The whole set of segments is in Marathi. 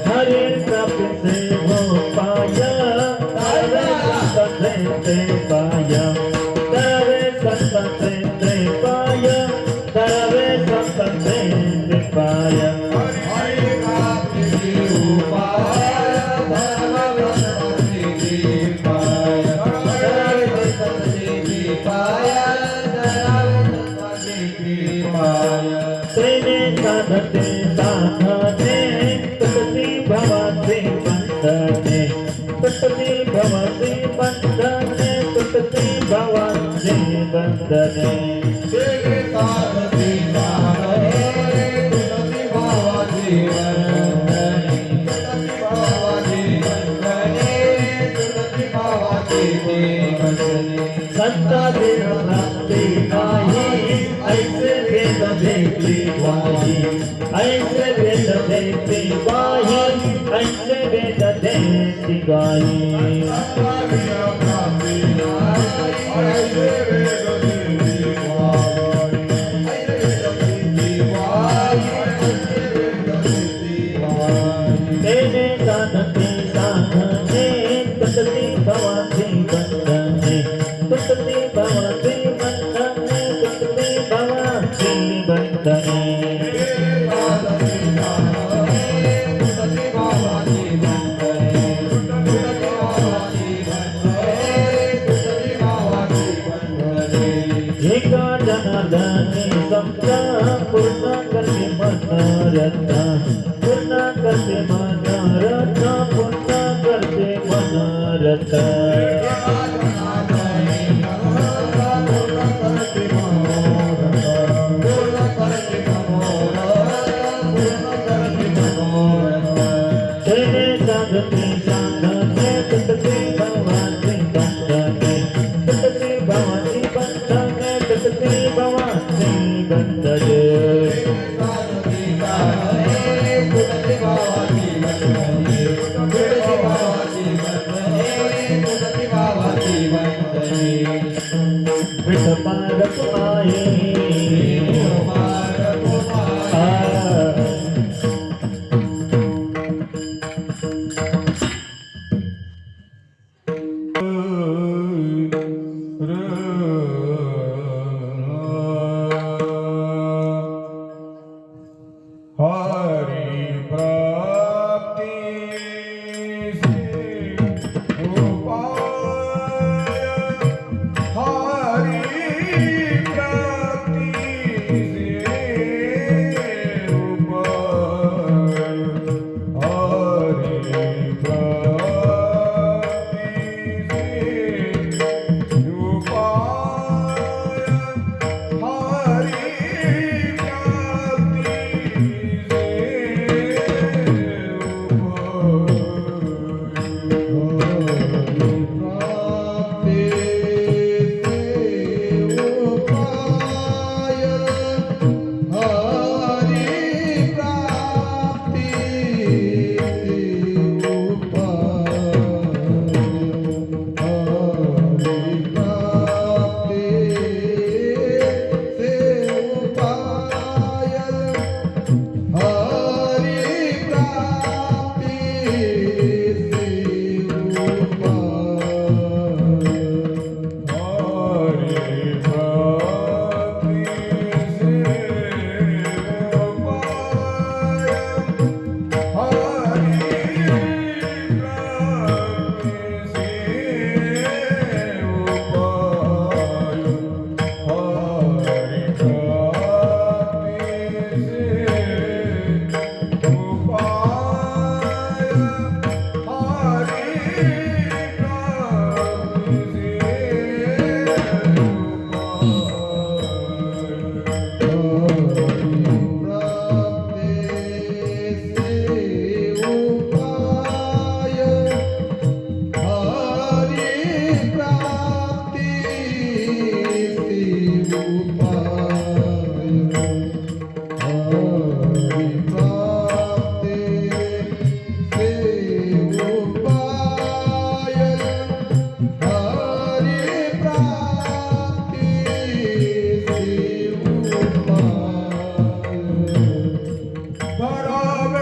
हरे प्राप्त से हो पाया तारे संत से पाया तारे संत से पाया तारे संत से पाया तेने साधते साधने तुटती भवती बंधने तुटती भवती बंधने तुटती भवती बंधने तेने साधते साधने तुटती भवती बंधने तुटती भवती बंधने संता दिन प्राप्ति नाही ऐसे वेद देखी वाही ऐसे वेद देखी वाही ऐसे वेद देखी वाही तेने साधते साधने तुटती भवती बंधने तुटती भवती बंधने तुटती भवती बंधने एका जनार्दने समजा पूर्ण करते मनोरथ पूर्ण करते मनोरथ पूर्ण करते मनोरथ तेने साधते साधने तुटते भवती बंधने तुटते भवती बंधने तुटते भवती बंधने विठ पारक आए हरि प्राप्ति से उपाय हरि प्राप्ति से उपाय हरि प्राप्ति से उपाय हरि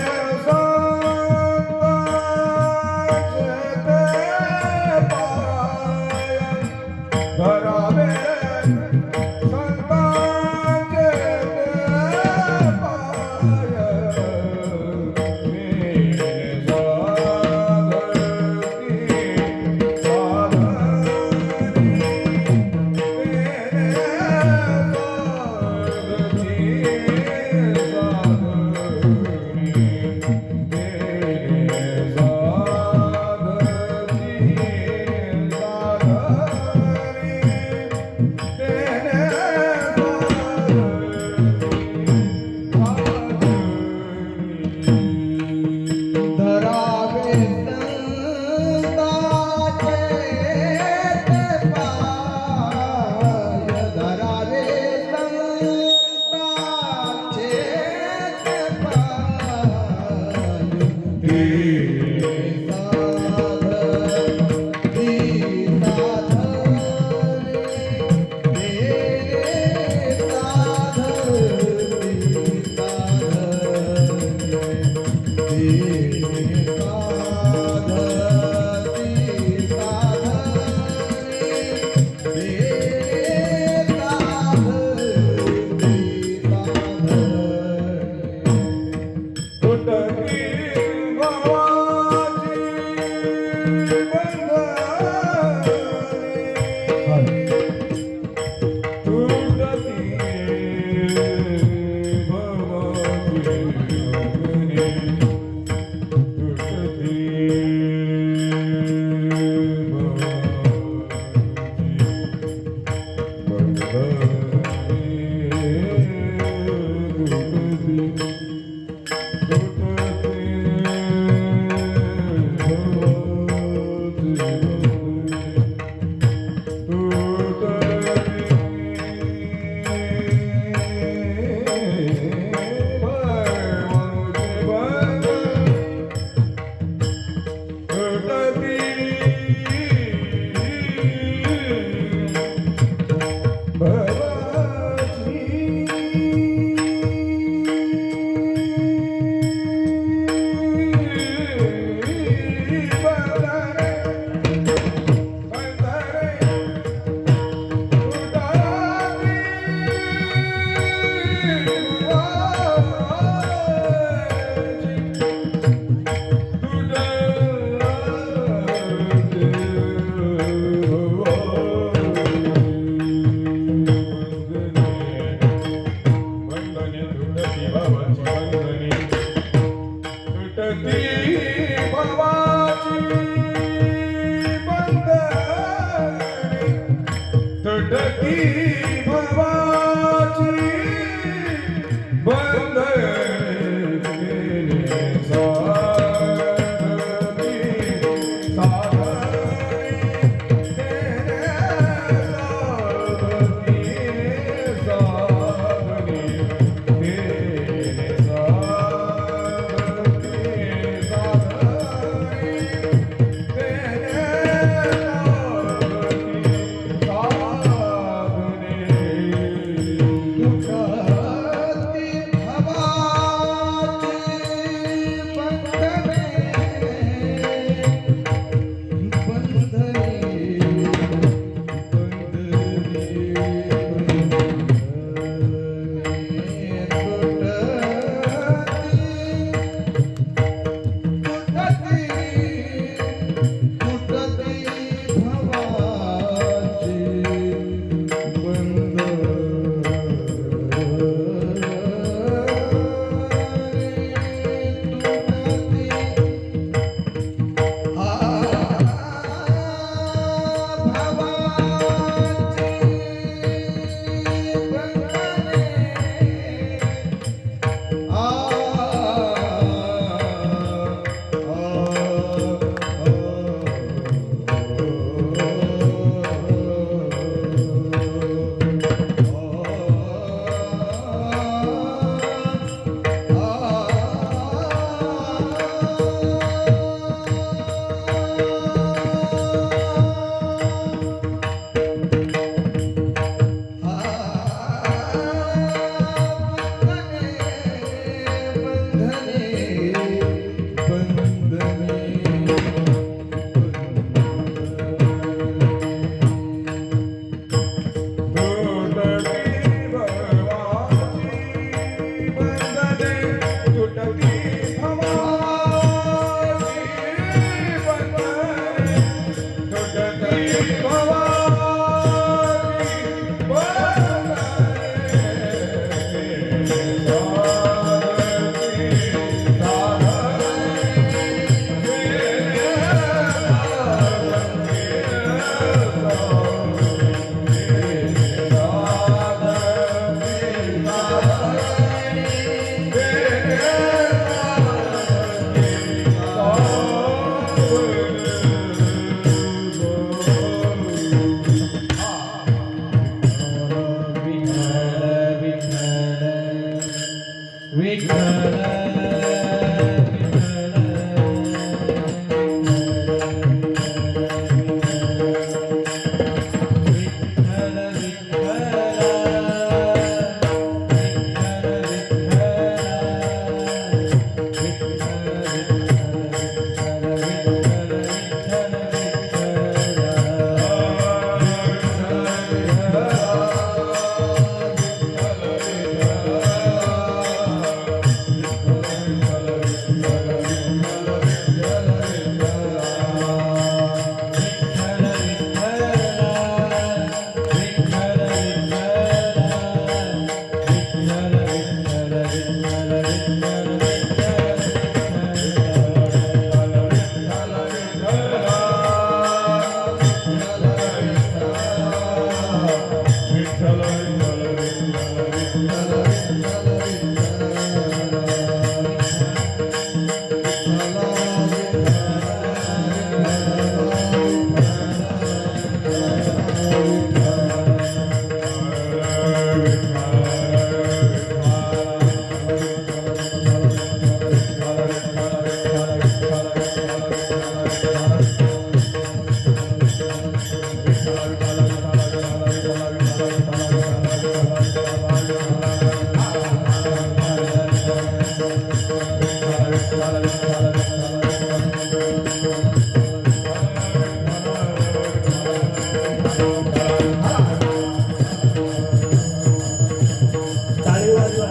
टाळी वाजवा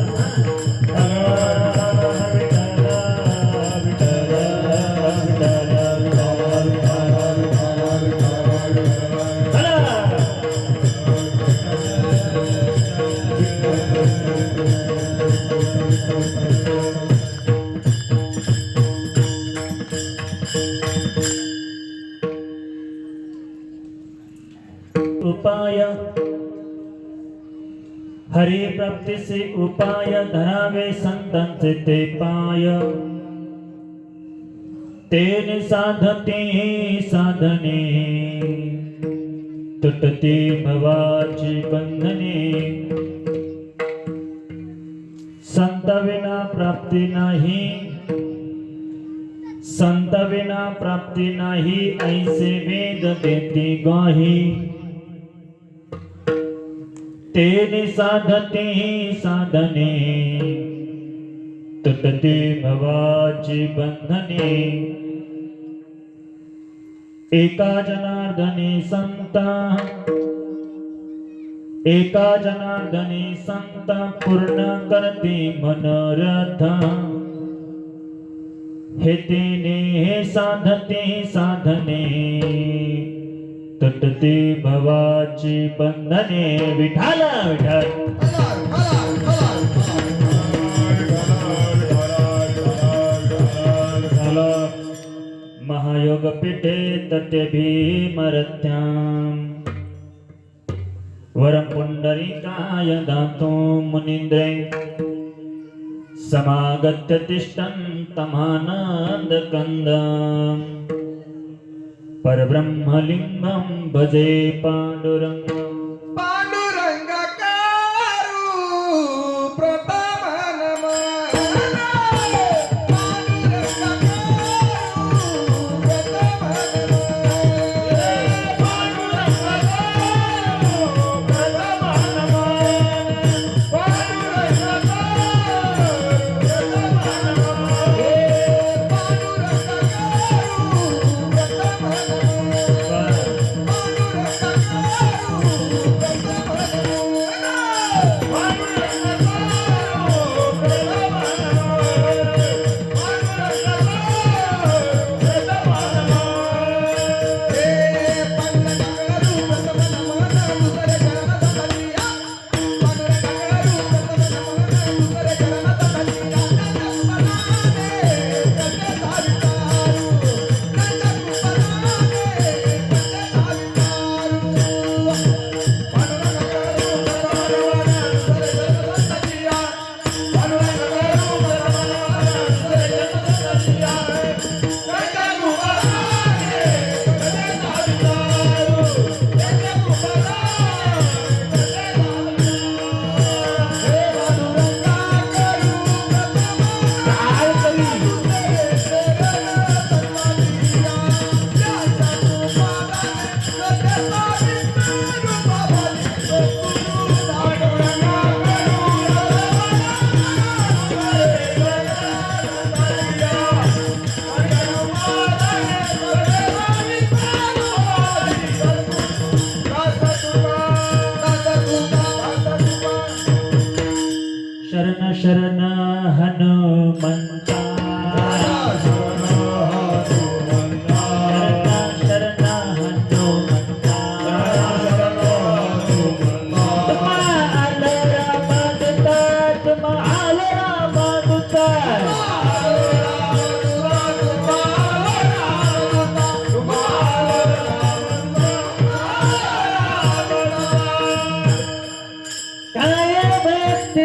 उपाय हरि प्राप्ति से उपाय धरावे संतन ते पाय तेने साधते साधने तुटते भवाची बंधने संत विना प्राप्ती नाही संत विना प्राप्ती नाही ऐसे वेद देती ग्वाही तेने साधते साधने तुटते भवाची बंधने एका जनार्दने संत पूर्ण करते मनोरथ हे तेने हे साधते साधने तुटते भवाची बंधने विठाल विठाल महायोग पीठे तटे भीमरथ्याम वरं पुंडरीकाय दातो मुनीन्द्रे समागत्य तिष्ठन्तमानन्दकन्दम् परब्रह्मलिंगं भजे पांडुरंगं पांडुरंग कारू प्रथम नमन पांडुरंग कारू प्रथम नमन पांडुरंग शरण शरण हनुमंता शरण हनुमंता तुम आलरा बांधता काय भक्ती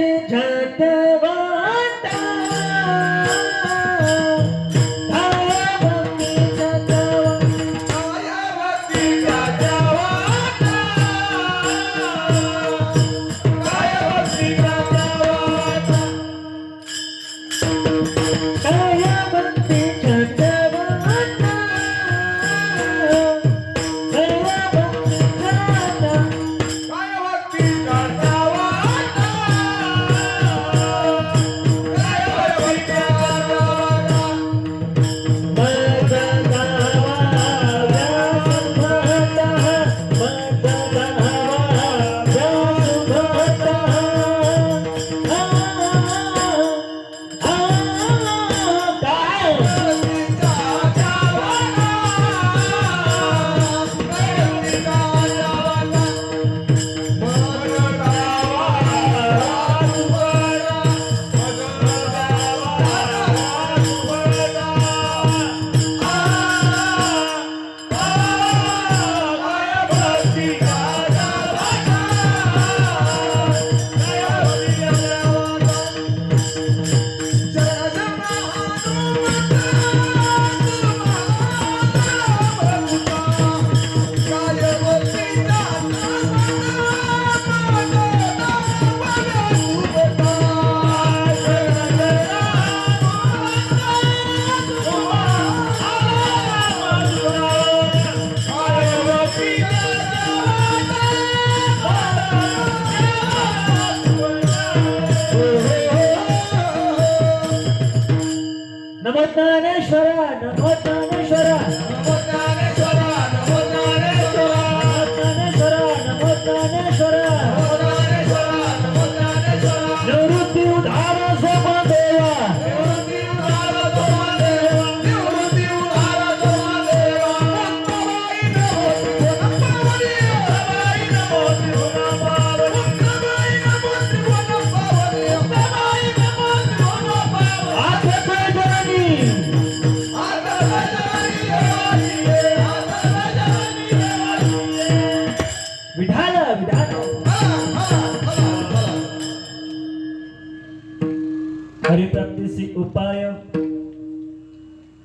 हरिप्राप्तीसी उपाय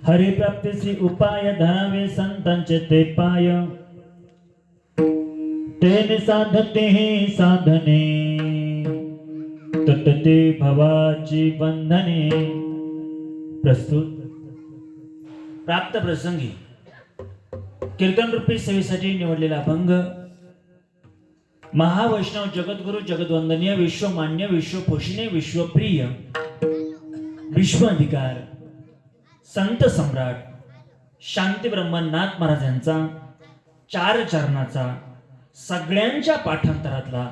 हरिप्राप्तीसी उपाय धरावे संतांचे ते पाय तेने साधते हे साधने तुटते भवाची बंधने. प्रस्तुत प्राप्त प्रसंगी कीर्तन रूपी सेवेसाठी निवडलेला अभंग महावैष्णव जगद्गुरु जगद्वंदनीय विश्वमान्य विश्वपोषणीय विश्वप्रिय विश्वाधिकार संत सम्राट शांती ब्रह्मनाथ महाराज यांचा 4 चरणाचा सगळ्यांच्या पाठांतरातला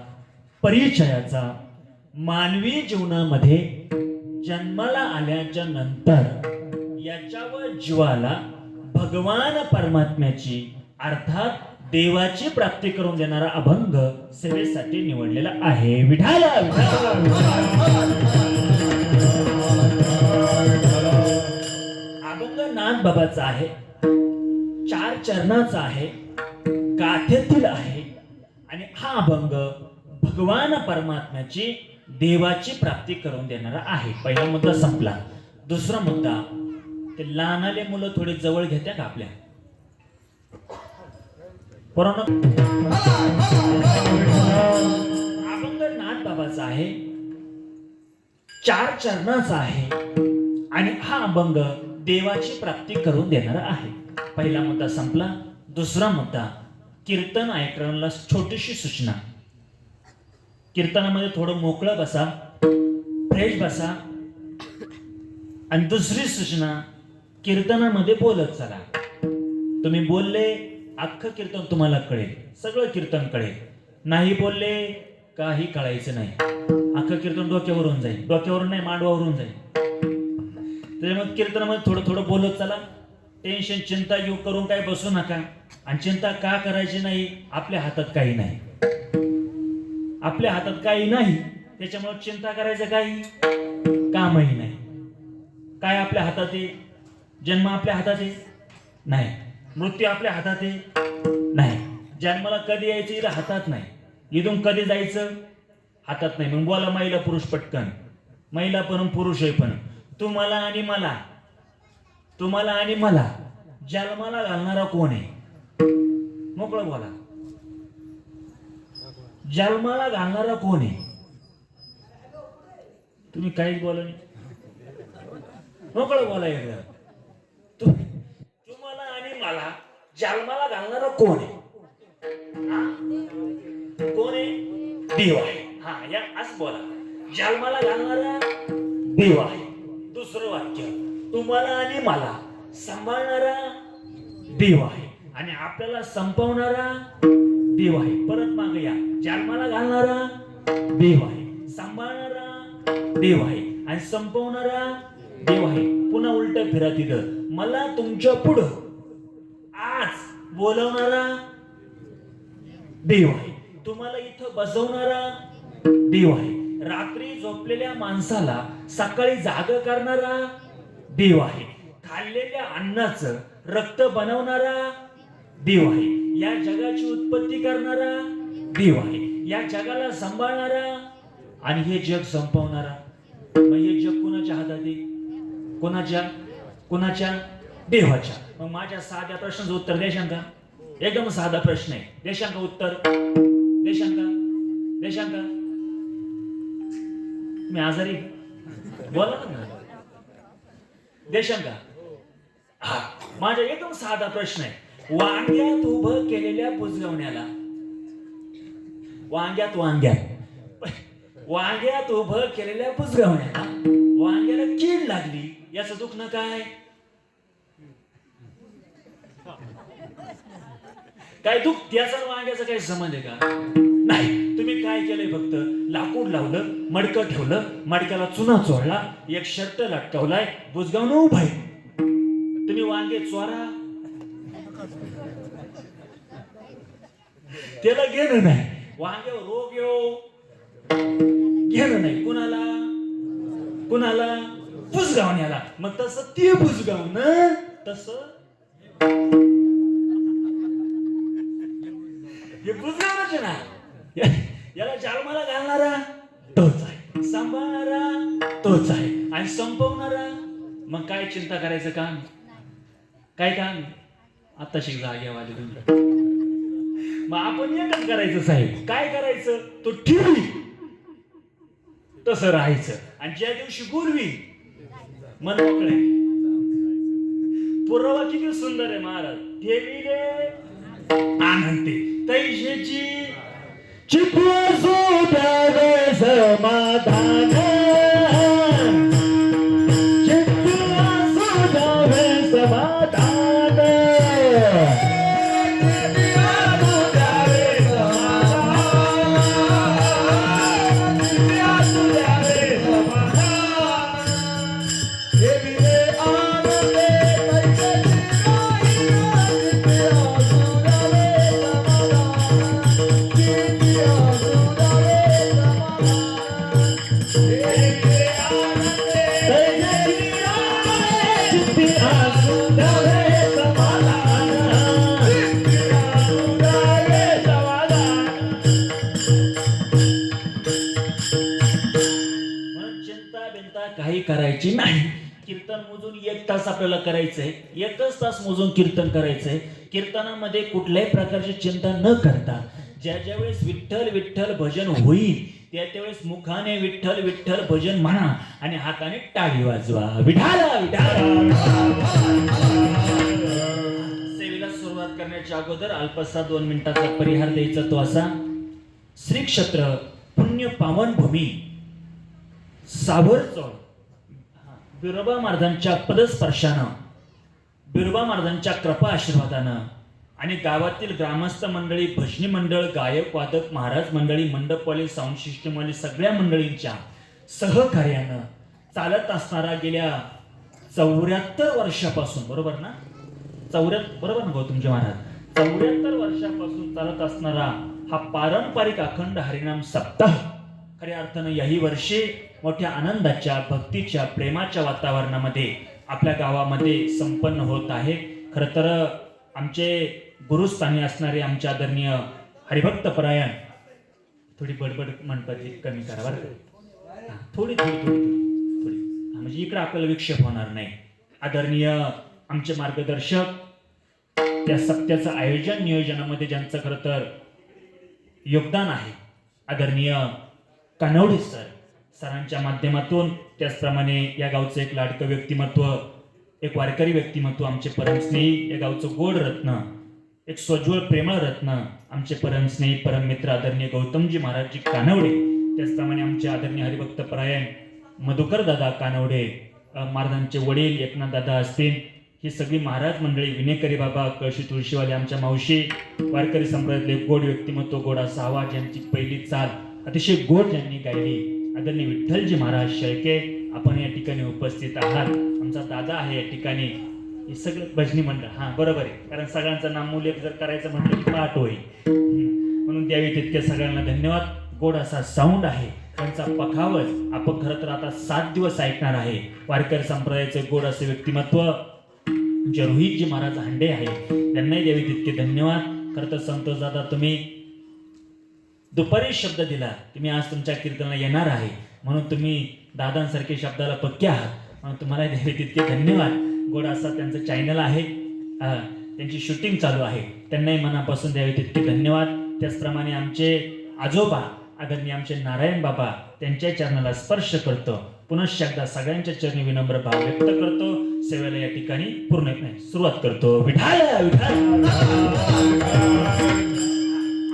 परिचयाचा मानवी जीवनामध्ये जन्माला आल्याच्या नंतर याच्यावर जीवाला भगवान परमात्म्याची अर्थात देवाची प्राप्ती करून देणारा अभंग सेवेसाठी निवडलेला आहे. विठाला अभंग नाथ बाबाचा आहे, 4 चरणाचा आहे, गाथेतील आहे आणि हा अभंग भगवान परमात्म्याची देवाची प्राप्ती करून देणारा आहे. पहिला मुद्दा संपला. दुसरा मुद्दा, ते लहानाले मुलं थोडी जवळ घेत्या का आपल्या अभंग नाथ बाबाचा आहे, 4 चरणाचा आहे आणि हा अभंग देवाची प्राप्ती करून देणारा आहे. पहिला मुद्दा संपला. दुसरा मुद्दा, कीर्तन ऐकणाऱ्याला छोटीशी सूचना. कीर्तनामध्ये थोडं मोकळं बसा, फ्रेश बसा. आणि दुसरी सूचना, कीर्तनामध्ये बोलत चला. तुम्ही बोलले अख्खं कीर्तन तुम्हाला कळेल, सगळं कीर्तन कळेल. नाही बोलले काही कळायचं नाही, अख्खं कीर्तन डोक्यावरून जाईल, डोक्यावरून नाही मांडवावरून जाईल. त्याच्यामुळे कीर्तनामध्ये थोडं थोडं बोलत चला. टेन्शन चिंता येऊ करून काय बसू नका. आणि चिंता का करायची नाही, आपल्या हातात काही नाही, आपल्या हातात काही नाही. त्याच्यामुळे चिंता करायचं काही कामही नाही. काय आपल्या हातात आहे? जन्म आपल्या हातात आहे नाही, मृत्यू आपल्या हातात आहे नाही. जन्माला कधी यायचं इथं हातात नाही, इथून कधी जायचं हातात नाही. मग बोला महिला पुरुष पटकन, महिला पण पुरुष आहे पण. तुम्हाला आणि मला, तुम्हाला आणि मला जन्माला घालणारा कोण आहे? मोकळं बोला. जन्माला घालणारा कोण आहे? तुम्ही काहीच बोला नाही, मोकळं बोला. एकदा तुम्हाला आणि मला जन्माला घालणारा कोण आहे? कोण आहे? देव आहे. हा, या असं बोला. जन्माला घालणारा देव आहे. दुसरं वाक्य, तुम्हाला आणि मला सांभाळणारा देव आहे आणि आपल्याला संपवणारा देव आहे. परत मागे या. जन्माला घालणारा देव आहे, सांभाळणारा देव आहे आणि संपवणारा देव आहे. पुन्हा उलट फिरा तिथं. मला तुमच्या पुढं आज बोलवणारा देव आहे, तुम्हाला इथं बसवणारा देव आहे, रात्री झोपलेल्या माणसाला सकाळी जाग करणारा देव आहे, खाल्लेल्या अन्नाचं रक्त बनवणारा देव आहे, या जगाची उत्पत्ती करणारा देव आहे, या जगाला सांभाळणारा आणि हे जग संपवणारा. मग हे जग कोणाच्या हातात आहे? कोणाच्या? कोणाच्या? देवाच्या. मग माझ्या साध्या प्रश्नाचं उत्तर देशां का? एकदम साधा प्रश्न आहे. देशां का उत्तर? देशां का? देशां का? मी आजारी बोला ना. देशां का? हा, माझा एकदम साधा प्रश्न आहे. वांग्यात उभं केलेल्या बुजगावण्याला, वांग्यात वांग्यात उभं केलेल्या बुजगावण्याला वांग्याला कीड लागली, याचं दुखणं काय? काय दुख त्याचा वांग्याचा काही संबंध आहे का? नाही. तुम्ही काय केलंय? फक्त लाकूड लावलं, मडकं ठेवलं, मडक्याला चुना चोळला, एक शर्ट लटकवलाय, बुजगावणं उभं आहे. तुम्ही वांगे चोरा, त्याला घेणं नाही. वांग्यावर रोग येऊ घेणं नाही. कुणाला? कुणाला? बुजगावण्याला. मग तसं ते बुजगावणं, तसं हे बुजगावणच ना. याला जन्माला घालणारा तोच आहे, सांभाळणारा तोच आहे. आणि संपवणारा मग काय चिंता करायचं काम, काय काम आता शिक जागेवाले तुमचं. मग आपण एकच करायचं साहेब, काय करायचं, तो ठेवी तसं राहायचं. आणि ज्या दिवशी गुरवी मन मोकळे. पुरावा किती सुंदर आहे महाराज. ठेवीले आनंदी तैशेची चिपळूसू द्यावे समाधान, चिपळूसू द्यावे समाधान, काही करायची नाही. कीर्तन मोजून 1 तास आपल्याला करायचंय, 1च तास मोजून कीर्तन करायचंय. कीर्तनामध्ये कुठल्याही प्रकारची चिंता न करता ज्या ज्या वेळेस विठ्ठल विठ्ठल भजन होईल त्या त्यावेळेस मुखाने विठ्ठल विठ्ठल भजन म्हणा आणि हाताने टाळी वाजवा. विठाला विठाला. सेवेला सुरुवात करण्याच्या अगोदर अल्पसा 2 मिनिटाचा परिहार द्यायचा तो असा. श्री क्षेत्र पुण्य पावन भूमी सावरचोळ बिरोबा महाराजांच्या पदस्पर्शानं, बिरोबा महाराजांच्या कृपा आशीर्वादानं आणि गावातील ग्रामस्थ मंडळी, भजनी मंडळ, गायक वादक, महाराज मंडळी, मंडपवाले, साऊंड सिस्टमवाले सगळ्या मंडळींच्या सहकार्यानं चालत असणारा गेल्या 74 वर्षापासून, बरोबर ना, बरोबर ना भाऊ तुमचे महाराज, 74 वर्षापासून चालत असणारा हा पारंपरिक अखंड हरिनाम सप्ताह खऱ्या अर्थानं याही वर्षी मोठ्या आनंदाच्या, भक्तीच्या, प्रेमाच्या वातावरणामध्ये आपल्या गावामध्ये संपन्न होत आहे. खरं तर आमचे गुरुस्थानी असणारे आमचे आदरणीय हरिभक्त परायण, थोडी बडबड म्हणतात कमी करा बरं का, थोडी थोडी थोडी थोडी म्हणजे इकडे आपल्याला विक्षेप होणार नाही. आदरणीय आमचे मार्गदर्शक, त्या सप्त्याचं आयोजन नियोजनामध्ये ज्यांचं खरं तर योगदान आहे, आदरणीय कानवडे सरांच्या माध्यमातून, त्याचप्रमाणे या गावचं एक लाडकं व्यक्तिमत्व, एक वारकरी व्यक्तिमत्व, आमचे परमस्नेही या गावचं गोड रत्न, एक स्वज्वळ प्रेमळ रत्न, आमचे परमस्नेही परममित्र आदरणीय गौतमजी महाराजजी कानवडे, त्याचप्रमाणे आमचे आदरणीय हरिभक्त परायण मधुकर दादा कानवडे, महाराजांचे वडील एकनाथ दादा असतील, ही सगळी महाराज मंडळी, विनेकरी बाबा, कळशी तुळशीवाले, आमच्या मावशी, वारकरी संप्रदायातले गोड व्यक्तिमत्व, गोड असा आवाज, यांची पहिली चाल अतिशय गोड ज्यांनी गायली, आदरणीय विठ्ठलजी महाराज शेळके, आपण या ठिकाणी उपस्थित आहात. आमचा दादा आहे या ठिकाणी. हे सगळं भजनी मंडळ, हां बरोबर आहे, कारण सगळ्यांचं नामोल्लेख जर करायचं म्हटलं की पाठ होईल, म्हणून द्यावी तितके सगळ्यांना धन्यवाद. गोड असा साऊंड आहे त्यांचा पखावज आपण खरं तर आता 7 दिवस ऐकणार आहे. वारकरी संप्रदायाचे गोड असे व्यक्तिमत्व जे रोहितजी महाराज हांडे आहे, त्यांनाही द्यावी तितके धन्यवाद. खरं तर संतोष दादा, तुम्ही दुपारी शब्द दिला की मी आज तुमच्या कीर्तनाला येणार आहे, म्हणून तुम्ही दादांसारखे शब्दाला पक्के आहात, म्हणून तुम्हाला द्यावे तितके धन्यवाद. गोड असा त्यांचं चॅनल आहे, त्यांची शूटिंग चालू आहे, त्यांनाही मनापासून द्यावे तितके धन्यवाद. त्याचप्रमाणे आमचे आजोबा आदरणीय आमचे नारायण बाबा, त्यांच्या चरणाला स्पर्श करतो, पुनश्च एकदा सगळ्यांच्या चरणी विनम्र भाव व्यक्त करतो. सेवेला या ठिकाणी पूर्ण सुरुवात करतो. विठाल विठाल.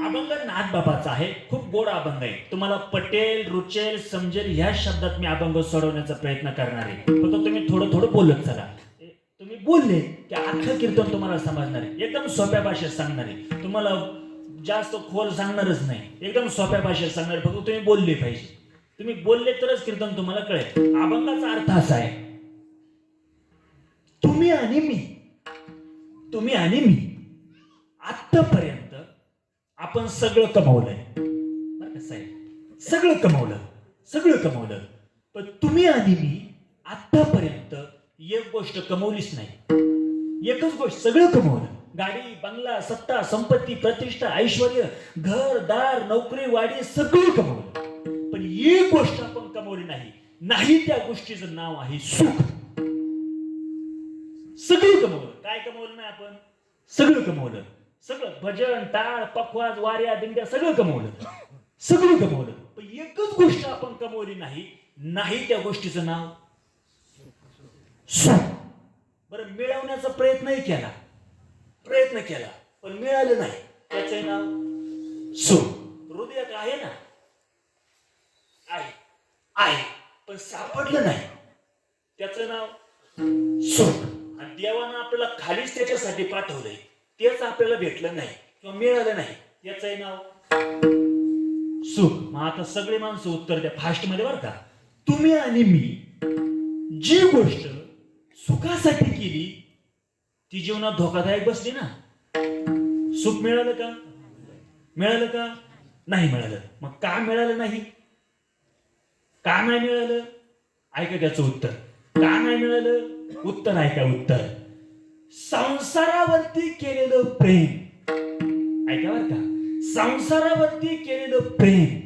अभंग नाथ बाबाचा आहे, खूप गोड अभंग आहे. तुम्हाला पटेल, रुचेल, समजेल ह्या शब्दात मी अभंग सोडवण्याचा प्रयत्न करणार आहे. फक्त तुम्ही थोडं थोडं बोलत चला. तुम्ही बोलले की अख्खं कीर्तन तुम्हाला समजणार आहे, एकदम सोप्या भाषेत सांगणार आहे, तुम्हाला जास्त खोल सांगणारच नाही, एकदम सोप्या भाषेत सांगणार आहे. फक्त तुम्ही बोलले पाहिजे, तुम्ही बोलले तरच कीर्तन तुम्हाला कळेल. अभंगाचा अर्थ असा आहे, तुम्ही आणि मी आतापर्यंत आपण सगळं कमावलंय बरं का साहेब, सगळं कमावलं, पण तुम्ही आणि मी आतापर्यंत एक गोष्ट कमवलीच नाही. एकच गोष्ट सगळं कमवलं, गाडी, बंगला, सत्ता, संपत्ती, प्रतिष्ठा, ऐश्वर्य, घर दार, नोकरी, वाडी सगळं कमवलं, पण एक गोष्ट आपण कमवली नाही, नाही त्या गोष्टीचं नाव आहे सुख. सगळं कमवलं. काय कमवलं नाही आपण? सगळं कमवलं. सगळं भजन, टाळ, पखवाज, वाऱ्या, दिंड्या सगळं कमवलं. सगळं कमवलं. पण एकच गोष्ट आपण कमवली नाही. नाही त्या गोष्टीचं नाव सुख. बरं, मिळवण्याचा प्रयत्नही केला. प्रयत्न केला पण मिळालं नाही. त्याचं नाव सुख. हृदयात आहे ना? आहे. आहे पण सापडलं नाही. त्याचं नाव सुख. आणि देवानं आपल्याला खालीच त्याच्यासाठी पाठवलंय. तेच आपल्याला भेटलं नाही किंवा मिळालं नाही. याचंही नाव सुख. मग आता सगळे माणसं उत्तर द्या फास्ट मध्ये बरं का. तुम्ही आणि मी जी गोष्ट सुखासाठी केली ती जीवनात धोकादायक बसली ना. सुख मिळालं का? मिळालं का? नाही मिळालं. मग का मिळालं नाही? का नाही मिळालं? ऐका त्याचं उत्तर. का नाही मिळालं? उत्तर ऐका. उत्तर संसारावरती केलेलं प्रेम. ऐका बरं का. संसारावरती केलेलं प्रेम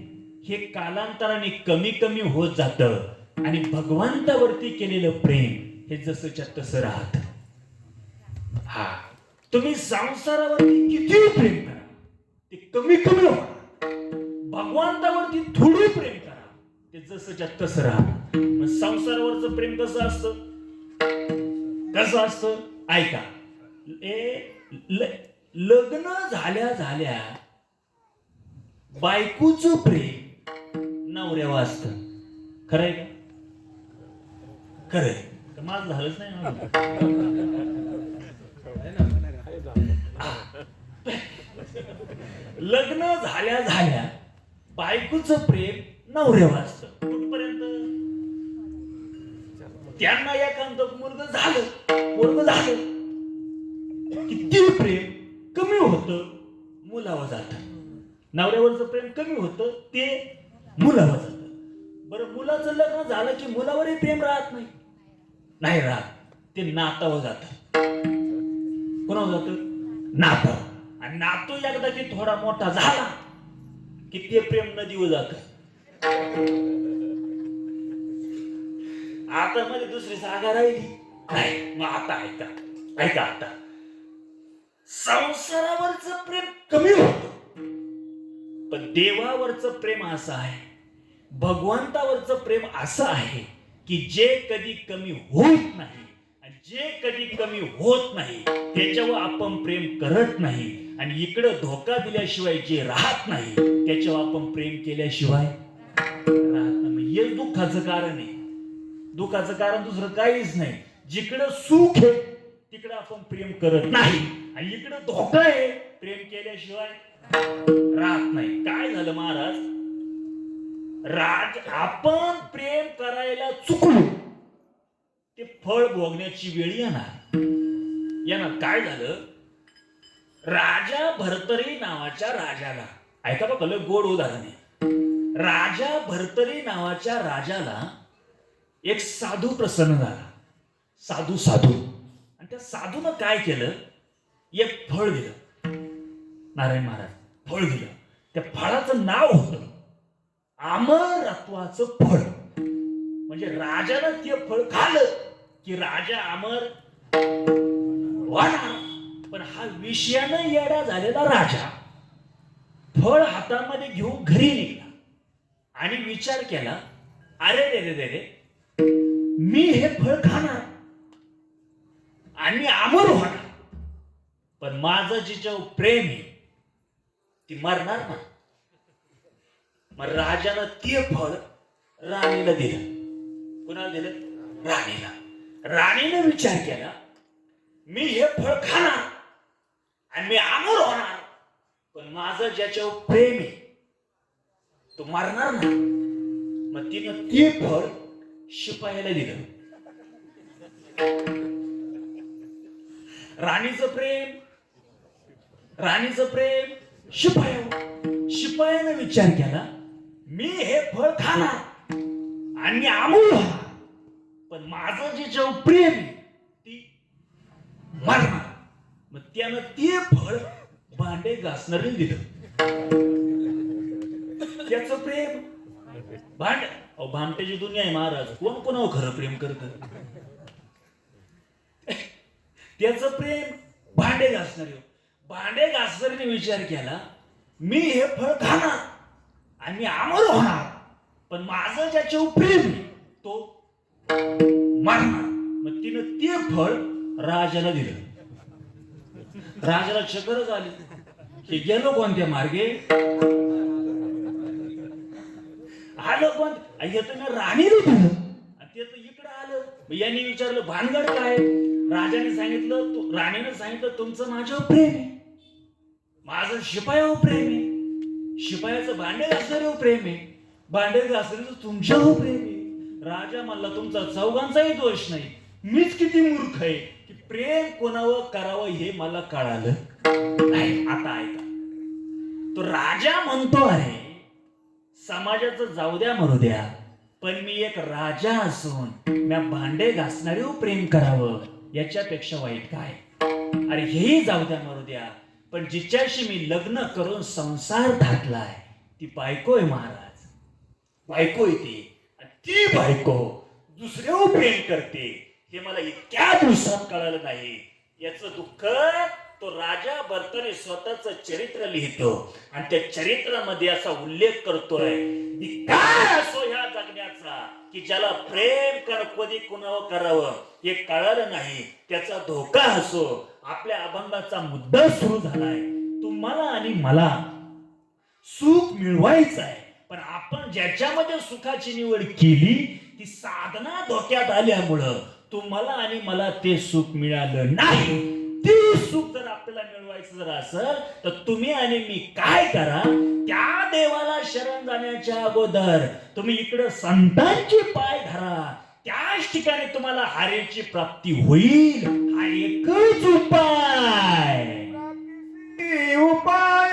हे कालांतराने कमी कमी होत जातं आणि भगवंतावरती केलेलं प्रेम हे जसंच्या तसं राहत. हा, तुम्ही संसारावरती किती प्रेम करा ते कमी कमी होणार. भगवंतावरती थोडं प्रेम करा ते जसंच्या तसं राहणार. मग संसारावरचं प्रेम कसं असतं? कसं असतं? ऐका. लग्न झाल्या झाल्या बायकोचं प्रेम नवऱ्यावर असतं. खरंय का? खरंय. माझं झालंच नाही ना. लग्न झाल्या झाल्या बायकोचं प्रेम नवऱ्यावर असतं. कुठपर्यंत? त्यांना एकांत मुलगा झालं किती प्रेम कमी होतं मुलावर जात. नवऱ्यावरचं प्रेम कमी होतं ते मुलावर जात. बरं, मुलाचं लग्न झालं की मुलावरही प्रेम राहत नाही. नाही राहत. ते नातावर जात. कोणावर जात? नातं. आणि नातू एकदा की थोडा मोठा झाला की ते प्रेम नदीवर जात. आता मध्ये दुसरी जागा राहिली नाही. मग आता ऐका. ऐका आता. संसारावरचं प्रेम कमी होत पण देवावरचं प्रेम असं आहे, भगवंतावरचं प्रेम असं आहे की जे कधी कमी होत नाही. आणि जे कधी कमी होत नाही त्याच्यावर आपण प्रेम करत नाही. आणि इकडं धोका दिल्याशिवाय जे राहत नाही त्याच्यावर आपण प्रेम केल्याशिवाय राहत नाही. हेच दुःखाचं कारण आहे. दुःखाचं कारण दुसरं काहीच नाही. जिकडं सुख आहे तिकडं आपण प्रेम करत नाही आणि इकडं धोका आहे प्रेम केल्याशिवाय राहत नाही. काय झालं महाराज? आपण प्रेम करायला चुकलो ते फळ भोगण्याची वेळ येणार. काय झालं? राजा भर्तरी नावाच्या राजाला, ऐका बघ गोड उदाहरण आहे. राजा भर्तरी नावाच्या राजाला एक साधू प्रसन्न झाला. साधू आणि त्या साधूनं काय केलं? एक फळ दिलं. नारायण महाराज फळ दिलं. त्या फळाचं नाव होतं अमरत्वाचं फळ. म्हणजे राजानं ते फळ खाल्लं की राजा अमर होणार. पण हा विषयानं येडा झालेला राजा फळ हातामध्ये घेऊन घरी निघाला आणि विचार केला, अरे रे रे रे, मी हे फळ खाणार आणि अमर होणार, पण माझं जिच्यावर प्रेम आहे ती मरणार ना. मग राजानं ते फळ राणीला दिलं. कुणाला दिलं? राणीला. राणीने विचार केला, मी हे फळ खाणार आणि मी अमर होणार, पण माझं ज्याच्यावर प्रेम आहे तो मरणार ना. मग तिनं ते फळ शिपायाला दिलं. राणीचं प्रेम शिपायानं विचार केला, मी हे फळ खाणार आणि अमर होणार, पण माझं ज्याच्यावर प्रेम आहे ती मरणार. मग त्यानं ते फळ भांडे घासणाऱ्याला दिलं. त्याचं प्रेम भामट्याची दुनिया आहे महाराज. कोण कोणावर खरं प्रेम करत? त्याचं प्रेम भांडे घासणारी. भांडे घासणारीने विचार केला, मी हे फळ खाणार आणि मी अमर होणार, पण माझं ज्याच्यावर प्रेम आहे तो मारणार. मग तिनं ते फळ राजाला दिलं. राजाला चक्कर झाली, हे गेलो कोणत्या मार्गे आलं, पण हे तुम्ही राणीला दिलं आणि ते तर इकडं आलं. मग यांनी विचारलं भानगड काय? राजाने सांगितलं, राणीने सांगितलं, तुमचं माझ्यावर प्रेम आहे, माझं शिपायावर प्रेम आहे, शिपायाचं भांडे घासणाऱ्यावर प्रेम आहे, भांडे घासणाऱ्याचं तुमच्यावर प्रेम आहे. राजा म्हणला तुमचा चौघांचाही दोष नाही, मीच किती मूर्ख आहे की प्रेम कोणावर करावं हे मला कळालं नाही. आता ऐका, तो राजा म्हणतो, अरे समाजाचं जाऊ द्या मरू द्या, पण मी एक राजा असून मी भांडे घासणाऱ्यावर प्रेम करावं याच्यापेक्षा वाईट काय? अरे हेही जाऊ द्या मरू द्या, पण जिच्याशी मी लग्न करून संसार घातलाय ती बायको आहे महाराज, बायको आहे ती. ती बायको दुसऱ्यावर प्रेम करते हे मला इतक्या दिवसात कळालं नाही. याचं दुःख तो राजा भरताने स्वतःच चरित्र लिहितो आणि त्या चरित्रामध्ये असा उल्लेख करतोय की काय असो ह्या जगण्याचा की ज्याला प्रेम कधी कुणावर करावं हे कळालं नाही, त्याचा धोका असो. आपल्या अभंगाचा मुद्दा सुरू झालाय, तुम्हाला आणि मला सुख मिळवायचं आहे, पण आपण ज्याच्यामध्ये सुखाची निवड केली ती साधना धोक्यात आल्यामुळं तुम्हाला आणि मला ते सुख मिळालं नाही. ते सुख जर आपल्याला मिळवायचं जर असेल तर तुम्ही आणि मी काय करा, त्या देवाला शरण जाण्याच्या अगोदर तुम्ही इकडं संतांचे पाय धरा, त्याच ठिकाणी तुम्हाला हारेची प्राप्ती होईल. हा एकच उपाय. उपाय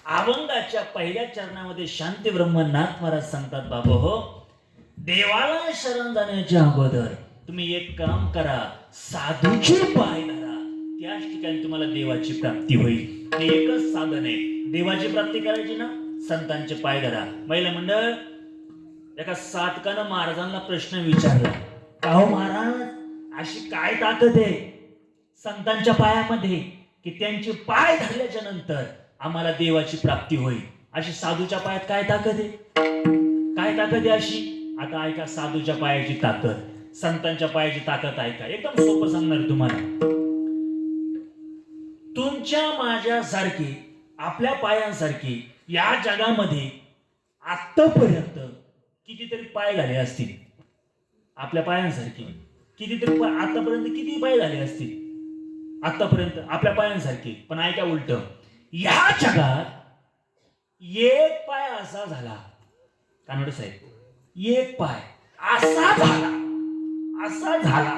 अभंगाच्या पहिल्या चरणामध्ये शांती ब्रह्मनाथ महाराज सांगतात, बाबा हो, देवाला शरण जाण्याच्या अगोदर तुम्ही एक काम करा, साधूचे पाय धरा, त्याच ठिकाणी तुम्हाला देवाची प्राप्ती होईल. हे एकच साधन आहे. देवाची प्राप्ती करायची ना, संतांचे पाय धरा. महिला मंडळ, एका साधकानं महाराजांना प्रश्न विचारला, का हो महाराज, अशी काय ताकद आहे संतांच्या पायामध्ये की त्यांचे पाय धरल्याच्या नंतर आम्हाला देवाची प्राप्ती होईल? अशी साधूच्या पायात काय ताकद आहे? काय ताकद आहे अशी? आता ऐका साधूच्या पायाची ताकद, संतांच्या पायाची ताकद ऐका. एकदम सोपं सांगणार तुम्हाला. तुमच्या माझ्यासारखी, आपल्या पायांसारखी या जगामध्ये आतापर्यंत कितीतरी पाय झाले असतील. आपल्या पायांसारखी कितीतरी आतापर्यंत किती पाय झाले असतील आतापर्यंत आपल्या पायांसारखी. पण ऐका उलट, या जगात एक पाय असा झाला कानडे साहेब, एक पाय असा झाला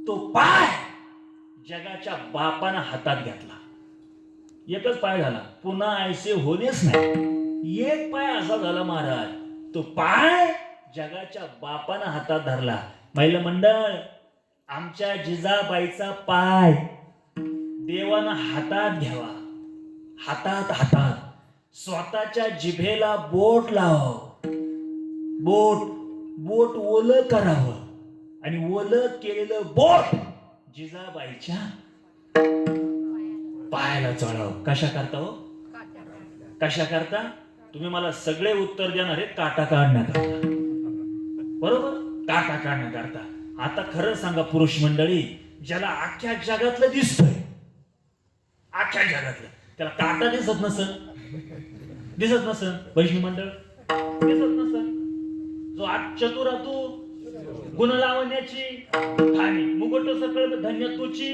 तो पाय जगाच्या बापानं हातात घेतला. एकच पाय झाला, पुन्हा ऐसे होणेच नाही. एक पाय असा झाला महाराज, तो पाय जगाच्या बापानं हातात धरला. महिला मंडळ, आमच्या जिजाबाईचा पाय देवानं हातात घ्यावा. हातात स्वतःच्या जिभेला बोट लाव, बोट ओलं करावं आणि ओलं केलेलं बोट जिजाबाईच्या पायाला चढाव. कशा करता हो? कशा करता? तुम्ही मला सगळे उत्तर देणार आहे काटा काढण्याकरता, बरोबर? काटा काढण्याकरता. आता खरं सांगा पुरुष मंडळी, ज्याला अख्ख्या जगातलं दिसतंय, अख्ख्या जगातलं, त्याला काटा दिसत नसन वैष्णव मंडळ, दिसत नसन. जो आठ चतुरातू गुण लावण्याची ठाणी मुगट सकळ धन्य तुची,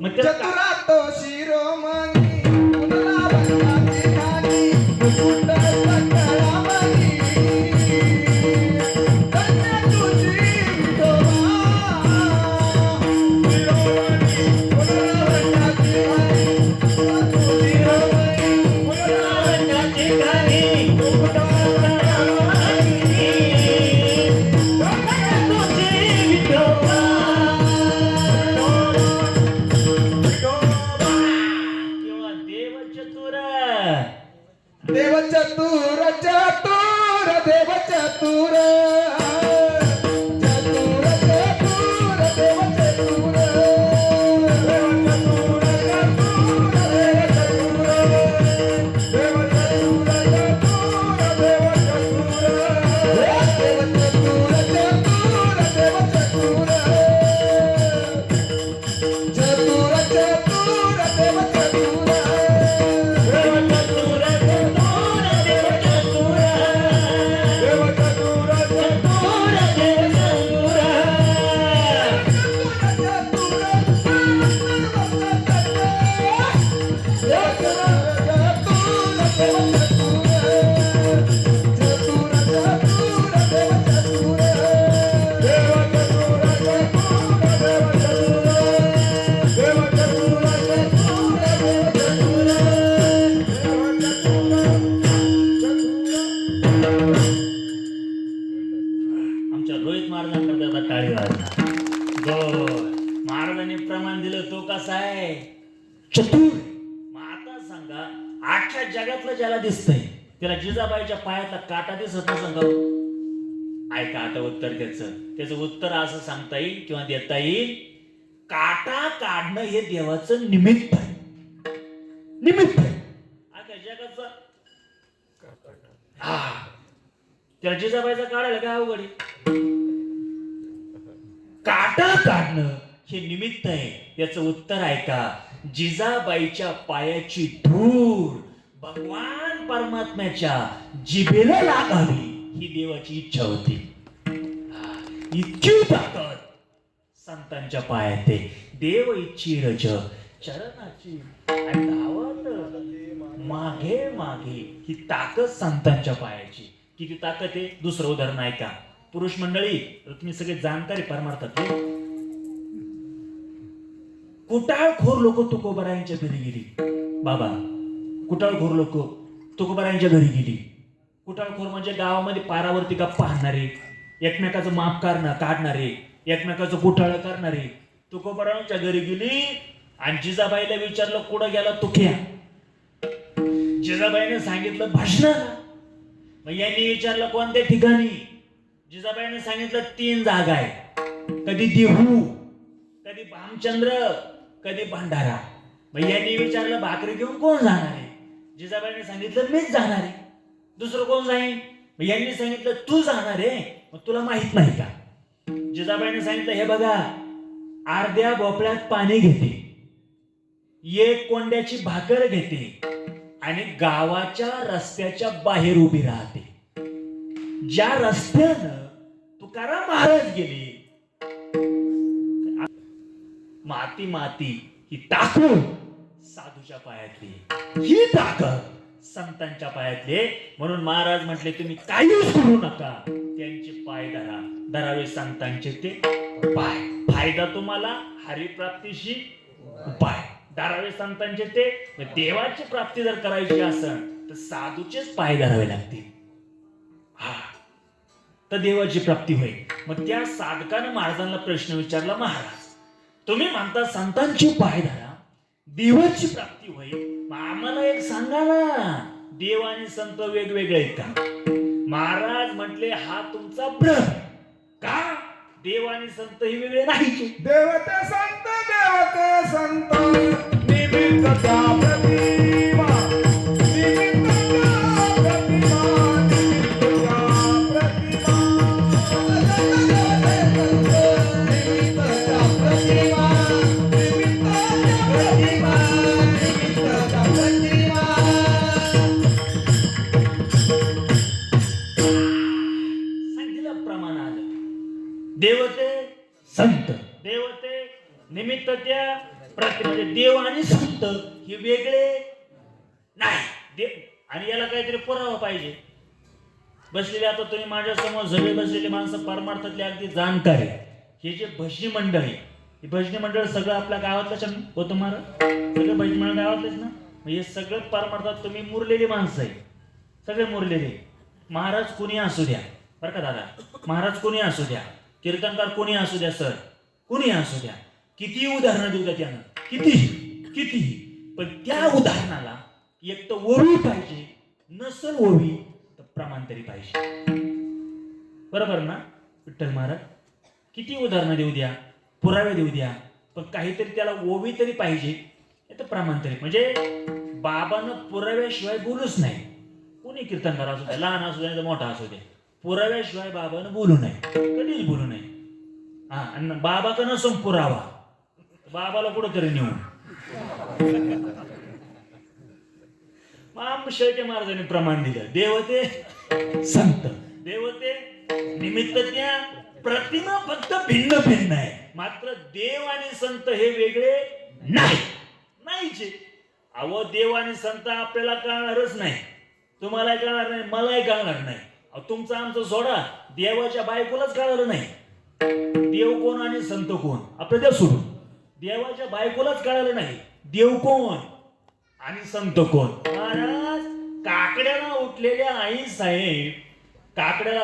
मग त्याला चतुरातो शिरोमणी पुनला बंदाची ठाणी मुकुट सकळामणी धन्य तुझी विठोबा. शिरोमणी पुनला बंदाची ठाणी शिरोमणी पुनला बंदाची ठाणी मुकुट सकळामणी धन्य तुझी विठोबा. किंवा देवचतुर देव चतुर चतुर देव चतुर चतुर चतुर देव चतुर देव चतुर चतुर देव चतुर देव चतुर चतुर देव चतुर देव चतुर चतुर देव चतुर चतुर चतुर देव चतुर. आमच्या रोहित महाराजांकडे आता टाळी वाजणार. महाराजांनी प्रमाण दिलं तो कसा आहे? चतुर. मग आता सांगा, अख्ख्या जगातलं ज्याला दिसतंय त्याला जिजाबाईच्या पायातला काटा दिसत नसेल का? ऐका आता उत्तर त्याचं उत्तर असं सांगता येईल किंवा देता येईल, काटा काढणं हे देवाचं निमित्त आहे. अख्ख्या जगाचं त्याला जिजाबाईचा काढायला काय अवघड आहे? काटा काढणं हे निमित्त आहे. याचं उत्तर ऐका, जिजाबाईच्या पायाची धूळ भगवान परमात्म्याच्या जिभेला लागावी ही देवाची इच्छा होती. इतकी ताकद संतांच्या पायात आहे. देव इच्छी रज चरणाची धावत मागे मागे, ही ताकद संतांच्या पायाची. किती ताकद आहे? दुसरं उदाहरण ऐका. पुरुष मंडळी, तुम्ही सगळे जाणकारी परमार्थात, कुटाळखोर लोक तुकोबारायांच्या घरी गेली. बाबा, कुटाळखोर लोक तुकोबारायांच्या घरी गेली. कुटाळखोर म्हणजे गावामध्ये पारावरती गप्पा हाणणारे, एकमेकाचं माप काढणारे, एकमेकाचं कुटाळ करणारे. तुकोबारायांच्या घरी गेली आणि जिजाबाईला विचारलं, कुठं गेला तुक्या? जिजाबाईने सांगितलं भाषणाला. मग यांनी विचारलं कोणत्या ठिकाणी? जिजाबाईने सांगितलं 3 जागा आहे, कधी देहू, कधी भामचंद्र, कधी भंडारा. मग यांनी विचारलं भाकरी घेऊन कोण जाणार आहे? जिजाबाईने सांगितलं मीच जाणार आहे. दुसरं कोण जाईल? मग यांनी सांगितलं तू जाणार आहे, मग तुला माहित नाही का? जिजाबाईने सांगितलं हे बघा, अर्ध्या भोपळ्यात पाणी घेते, 1 कोंड्याची भाकर घेते आणि गावाच्या रस्त्याच्या बाहेर उभी राहते. ज्या रस्त्यानं तुकाराम महाराज गेले, माती ही टाकून साधूच्या पायातली, ही ताकद संतांच्या पायातले. म्हणून महाराज म्हटले तुम्ही काहीच करू नका, त्यांचे पाय धरावे संतांचे ते पाय. फायदा तुम्हाला हरिप्राप्तीशी उपाय. धरावे संतांचे ते. देवाची प्राप्ती जर करायची असेल तर साधूचेच पाय धरावे लागतील. हा, तर देवाची प्राप्ती होईल. मग त्या साधकानं महाराजांना प्रश्न विचारला, महाराज तुम्ही म्हणता संतांची पाय धरा, देवाची प्राप्ती होईल, मग आम्हाला एक सांगा ना, देव आणि संत वेगवेगळे आहेत का? महाराज म्हटले हा तुमचा भ्रम. का? देव आणि संत हे वेगळे नाही. देवते संत निमित्त त्या प्रतिमा, निमित्त त्या प्रतिमा, निमित्त त्या प्रतिमा, निमित्त त्या प्रतिमा, निमित्त त्या प्रतिमा. सांगितलं प्रमाण आलं. देवते संत, देवते निमित्त त्या प्रति, म्हणजे देव आणि संत हे वेगळे नाही. देव आणि याला काहीतरी पुरावा पाहिजे. बसलेले आता तुम्ही माझ्या समोर सगळे बसलेले माणसं परमार्थातले अगदी जाणकार आहे. हे जे भजनी मंडळ आहे, हे भजनी मंडळ सगळं आपल्या गावातलंच हो तुम्हाला, सगळं भजनी मंडळ गावातलंच ना. हे सगळं परमार्थात तुम्ही मुरलेली माणसं आहे, सगळे मुरलेले. महाराज कोणी असू द्या बरं का दादा, महाराज कोणी असू द्या, कीर्तनकार कोणी असू द्या, सर कोणी असू द्या, किती उदाहरणं देऊ द्या त्यानं, किती, पण त्या उदाहरणाला एक तर ओवी पाहिजे, नसल ओवी तर प्रमाण तरी पाहिजे. बरोबर ना विठ्ठल महाराज? किती उदाहरणं देऊ द्या, पुरावे देऊ द्या, पण काहीतरी त्याला ओवी तरी पाहिजे, तर प्रमाण तरी. म्हणजे बाबानं पुराव्याशिवाय बोलूच नाही. कोणी कीर्तनकार असू द्या, लहान असू द्या मोठा असू द्या, पुराव्याशिवाय बाबानं बोलू नये, कधीच बोलू नये. हा, आणि बाबा का नसून पुरावा, बाबाला कुठंतरी नेऊ. शेवटी महाराजांनी प्रमाण दिलं. देवते संत, देवते निमित्त त्या प्रतिमा फक्त भिन्न भिन्न आहे, मात्र देव आणि संत हे वेगळे नाहीचे. अहो देव आणि संत आपल्याला कळणारच नाही, तुम्हाला कळणार नाही, मलाही कळणार नाही. तुमचं आमचं सोडा, देवाच्या बायकोलाच कळणार नाही देव कोण आणि संत कोण. आपलं देव सोडून देवाच्या बायकोलाच कळालं नाही देव कोण आणि संत कोण. महाराज काकड्याला उठलेल्या आई साहेब, काकड्याला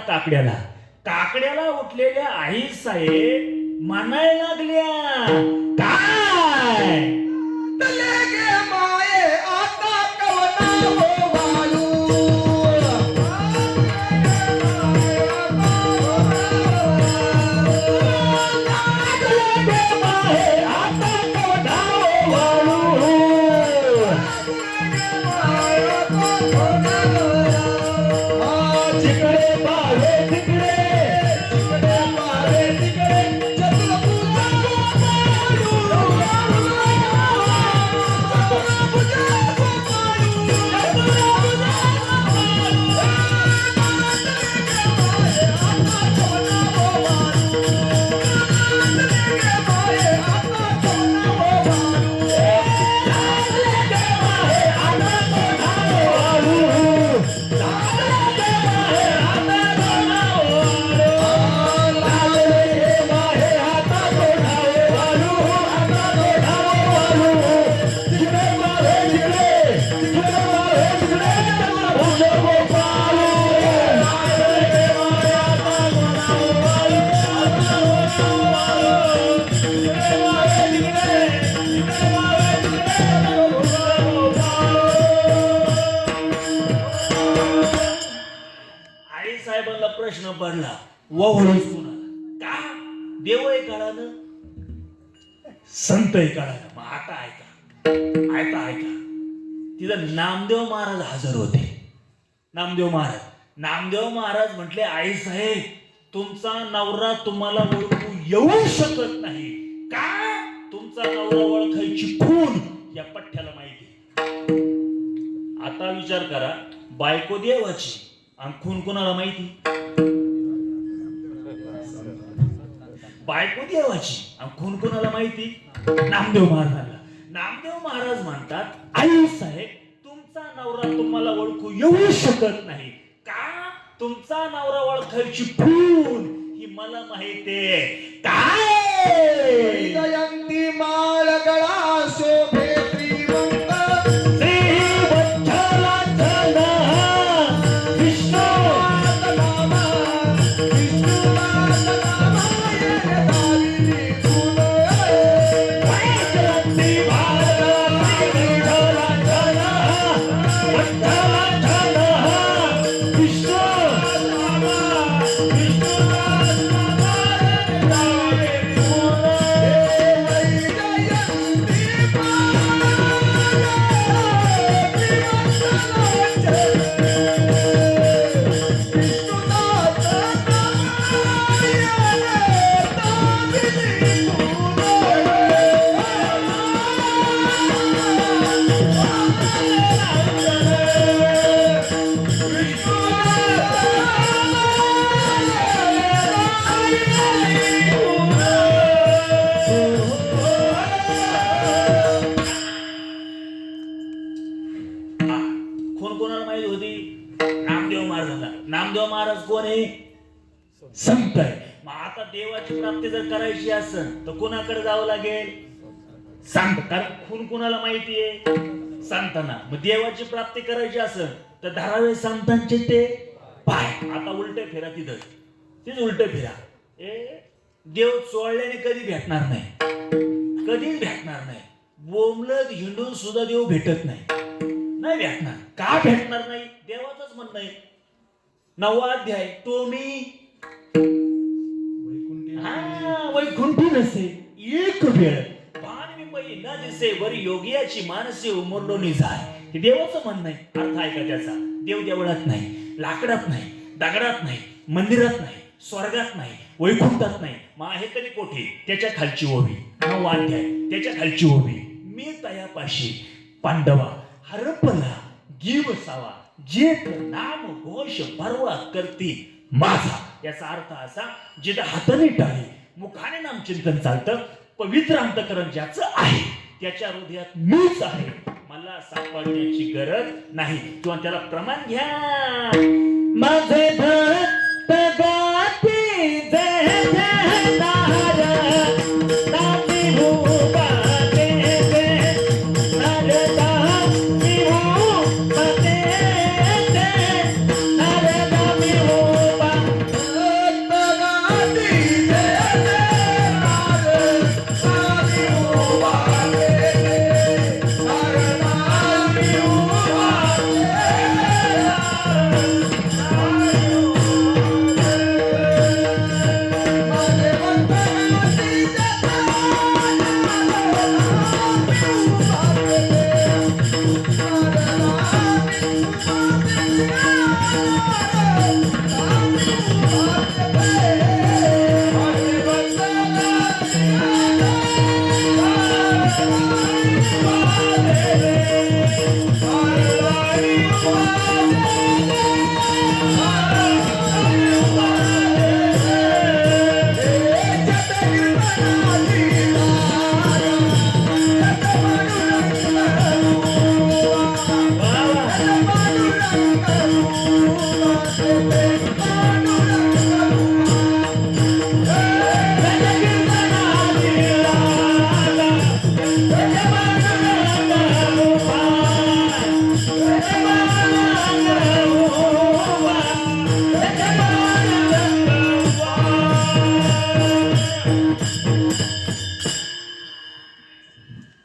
उठलेल्या आई साहेब म्हणायला लागल्या, काय तले गे माये आता कवना हो वाळू. प्रश्न पडला, वळूच कुणाला? का देवही कळालं, संतही कळालं. मग आता ऐका, तिथं नामदेव महाराज हजर होते. नामदेव महाराज म्हटले, आई साहेब तुमचा नवरा तुम्हाला ओळखू येऊ शकत नाही. का? तुमचा नवरा ओळखायची खूण या पठ्ठ्याला माहिती. आता विचार करा, बायको देवाची आणि खून कोणाला माहिती? बायको देवाची आणि खून कोणाला माहिती? नामदेव महाराजांना. नामदेव महाराज म्हणतात, आई साहेब तुमचा नवरा तुम्हाला ओळखू येऊ शकत नाही का? तुमचा नवरा ओळखायची भूल ही मला माहितीये. काय जयंती माळ गळा शोभे श्रीमंत कोण कोणाला माहिती होती? नामदेव महाराजांना. नामदेव महाराज कोण आहे? संत आहे. मग आता देवाची प्राप्ती जर करायची असेल तर कोणाकडे जावं लागेल? संत. कारण खून कोणाला माहिती आहे? संतांना. मग देवाची प्राप्ती करायची असेल तर धरावे संतांचे ते पाय. आता उलटे फिरा तिथं, तीच उलटे फिरा. देव चोळल्याने कधी भेटणार नाही, कधीच भेटणार नाही. बोंबलत हिंडून सुद्धा देव भेटत नाही, नाही भेटणार. का भेटणार नाही? देवाचंच म्हणणं आहे. 9वा अध्याय, तो मी वैकुंठी नसे एक वेळ पान मी पै न दिसे वरी योगियाची मानसी उमरलोनी जाय. हे देवाचं म्हणणं आहे. अर्थ आहे का त्याचा? देव देवळात नाही, लाकडात नाही, दगडात नाही, मंदिरात नाही, स्वर्गात नाही, वैकुंठात नाही. मग आहे तरी कोठे? त्याच्या खालची ओवी. 9वा अध्याय त्याच्या खालची ओवी. मी तयापाशी पांडवा हरपला गिवसावा जेत नाम घोष परवा करती माझा. याचा अर्थ असा, जिथं हाताने टाळी मुखाने नाम चिंतन चालतं, पवित्र अंतकरण ज्याचं आहे त्याच्या हृदयात मीच आहे. मला सापडण्याची गरज नाही. किंवा त्याला प्रमाण घ्या. माझे भक्त गाती जय जयकार नाती भूपा जय जय नारदा भूपा जय जय नारदा भूपा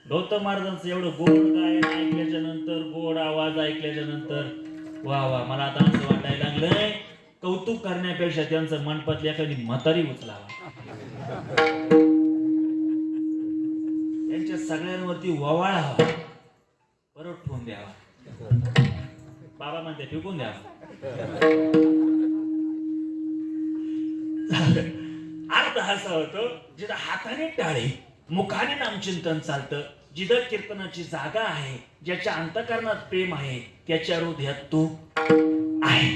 गौतम महाराजांचं एवढं गोड गायन ऐकल्याच्या नंतर, गोड आवाज ऐकल्याच्या नंतर, वा वा, मला आता असं वाटायला लागलंय कौतुक करण्यापेक्षा त्यांचं मनपतली एखादी म्हातारी उचलावा, त्यांच्या सगळ्यांवरती ववाळा हवा, परत ठेवून द्यावा. बाबा म्हणते फेकून द्यावा. अर्थ असा होतो, जिथं हाताने टाळे मुखाने नामचिंतन चालतं, जिथं कीर्तनाची जागा आहे, ज्याच्या अंतःकरणात प्रेम आहे, त्याच्या हृदयात तो आहे.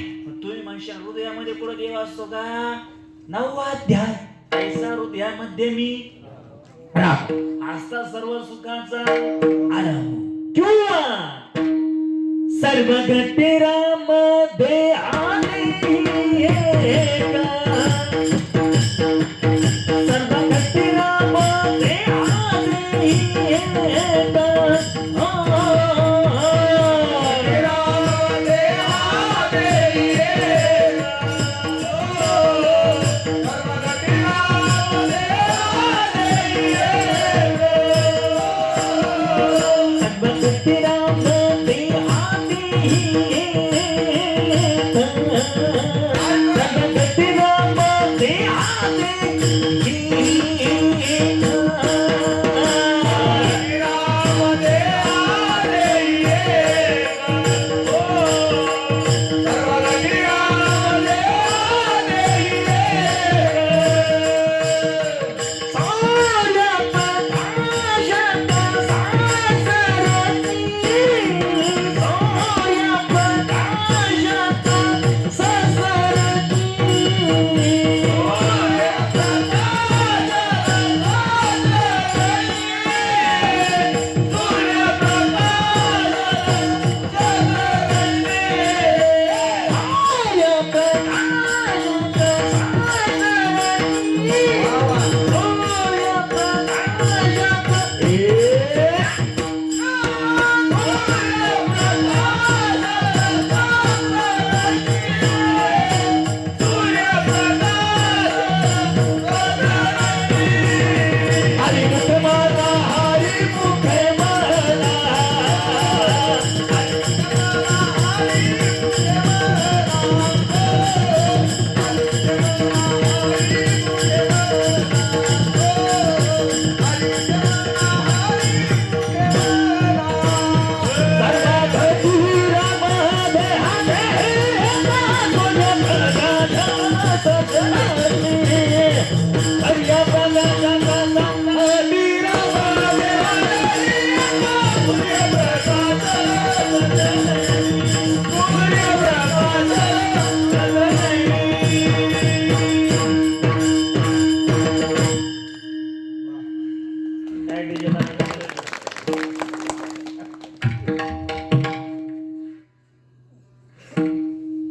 तुम्ही म्हणशा हृदयामध्ये पुढे देव असतो का? 9वा अध्याय, ऐसा हृदयामध्ये मी असता सर्व सुखाचा आराम. किंवा सर्व घटनामध्ये आले एका. सर्व घटनामध्ये आले एका.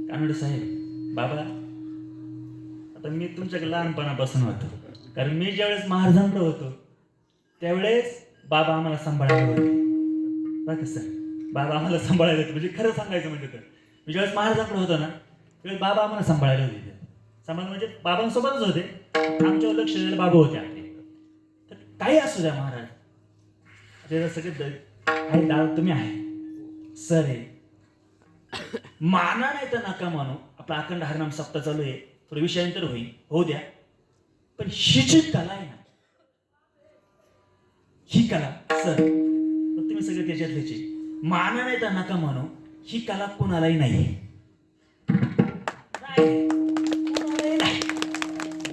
कानडे साहेब, बाबा, आता मी तुमच्याकडे लहानपणापासून होतो, कारण मी ज्यावेळेस महाराजांकडे होतो त्यावेळेस बाबा आम्हाला सांभाळायला होते. बघा सर, बाबा आम्हाला सांभाळायला होते, म्हणजे खरं सांगायचं म्हणजे तर मी ज्यावेळेस महाराजांकडे होतो ना त्यावेळेस बाबा आम्हाला सांभाळायला होते. सांभाळ म्हणजे बाबांसोबतच होते, आमच्यावर लक्ष द्यायला बाबा होते आपले. तर काही असू द्या महाराज, त्याला सगळे आहे दाल तुम्ही आहे, सर आहे, माना नाही तर नका मानू. आपला अखंड हरनाम सप्ताह चालू आहे, थोडं विषयांतर होईल, होऊ द्या. पण ही जी कला आहे ना, ही कला सर तुम्ही सगळे त्याच्यातल्याचे, माना नाही तर नका मानू, ही कला कोणालाही नाही.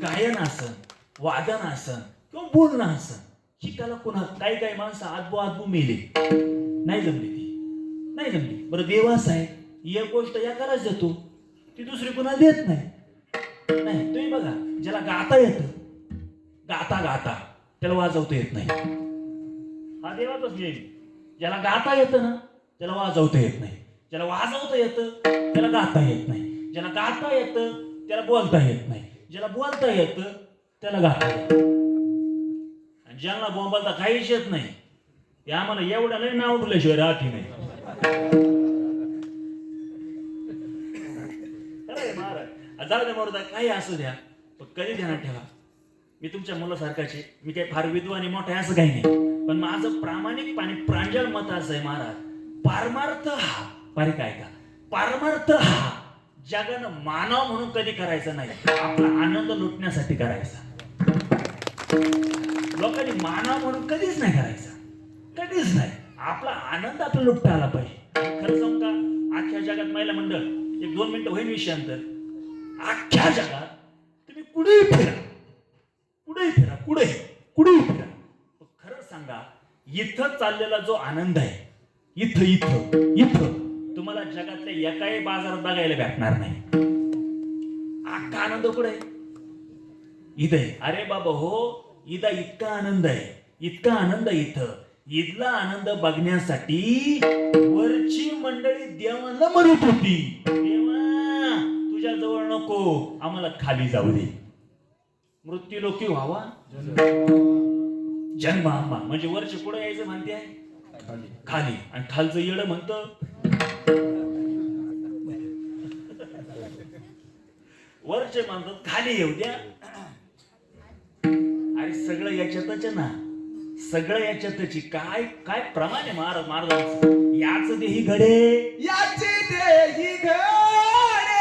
गायन असन, वादन असन किंवा बोलणं असन, ही कला कोणा काही काही माणसं आजबो मेले, नाही जमली ती, नाही जमली. बरं देवास आहे, एक गोष्ट एकालाच देतो, ती दुसरी कोणाला देत नाही. नाही तुम्ही बघा, ज्याला गाता येतं, गाता गाता त्याला वाजवता येत नाही, हा देवाचाच नियम. ज्याला गाता येतं ना त्याला वाजवता येत नाही, ज्याला वाजवता येतं त्याला गाता येत नाही, ज्याला गाता येतं त्याला बोलता येत नाही, ज्याला बोलता येतं त्याला गाता येतं. आणि ज्यांना बोंबलता काहीच येत नाही ते आम्हाला एवढ्या लय नाव उठल्याशिवाय राहती नाही. जाऊ द्या मरू द्या, काही असू द्या, पण कधी ध्यानात ठेवा, मी तुमच्या मुलासारखाचे, मी काही फार विद्वान मोठा असं काही नाही, पण माझं प्रामाणिकपणे प्रांजळ मत असं आहे महाराज, पारमार्थ हा पारी काय का पारमार्थ हा जगानं मानव म्हणून कधी करायचा नाही, आपला आनंद लुटण्यासाठी करायचा. लोकांनी मानव म्हणून कधीच नाही करायचा, कधीच नाही. आपला आनंद आपला लुटता आला पाहिजे. खरं सांगू का, अख्ख्या जगात महिला मंडळ, एक 2 मिनिटं होईल विषयांतर, अख्ख्या जगात तुम्ही कुठेही फिरा, कुठेही फिरा, कुठेही फिरा, खरं सांगा, इथं चाललेला जो आनंद आहे, इथं इथं इथं तुम्हाला जगातल्या एकाही बाजारात बघायला भेटणार नाही. अख्खा आनंद कुठे आहे? इथं आहे. अरे बाबा हो, इथं इतका आनंद आहे, इतका आनंद इथं इथला आनंद बघण्यासाठी वरची मंडळी देवाला म्हणत होती, देवा तुझ्या जवळ नको, आम्हाला खाली जाऊ दे. मृत्यूलोकी व्हावा जन्म आंबा, म्हणजे वरचे पुढे यायचं म्हणते आहे खाली, आणि खालचं येडं म्हणतं वरचे म्हणतात खाली येऊ द्या. अरे सगळं याच्यातच आहे ना, सगळं याच्यातच. काय काय प्रमाण आहे महाराजांचं. याच देही घडे, याचे देही घडे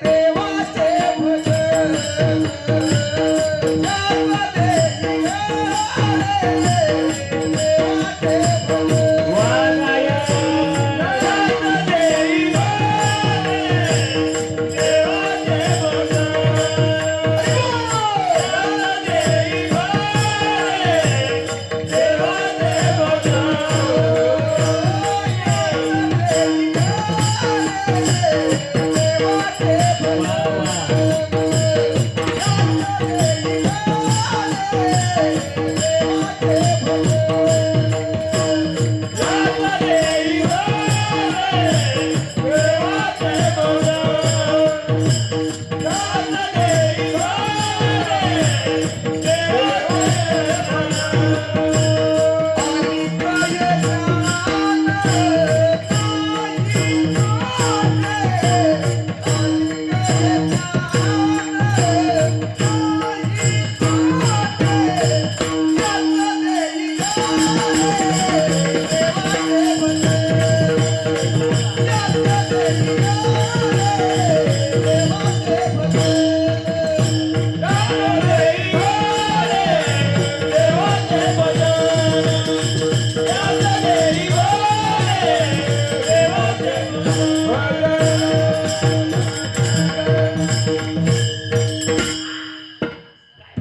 देवाचे भजन. याचे देही घडे देवाचे भजन. वागाया याच देही घडे, देवाचे भजन. याच देही घडे, देवाचे भजन.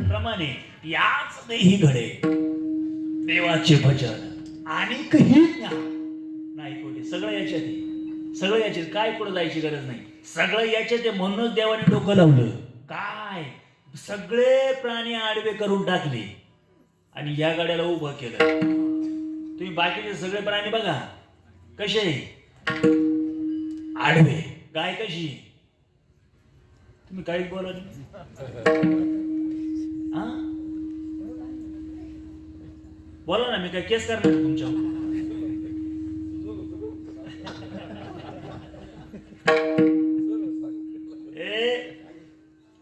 प्रमाणे याच देही घडे देवाचे भजन आणि काही नाही कोठे. सगळं याच्यात आहे, सगळं याच्यात. काय पुढे जायची गरज नाही, सगळं याच्यात आहे. म्हणूनच देवाने डोकं लावलं. काय सगळे प्राणी आडवे करून टाकले आणि या गाड्याला उभं केलं. तुम्ही बाकीचे सगळे प्राणी बघा कसे आडवे. गाय कशी, तुम्ही काहीच बोला नाही. हा बोला ना, मी काय केस करणार तुमच्यावर.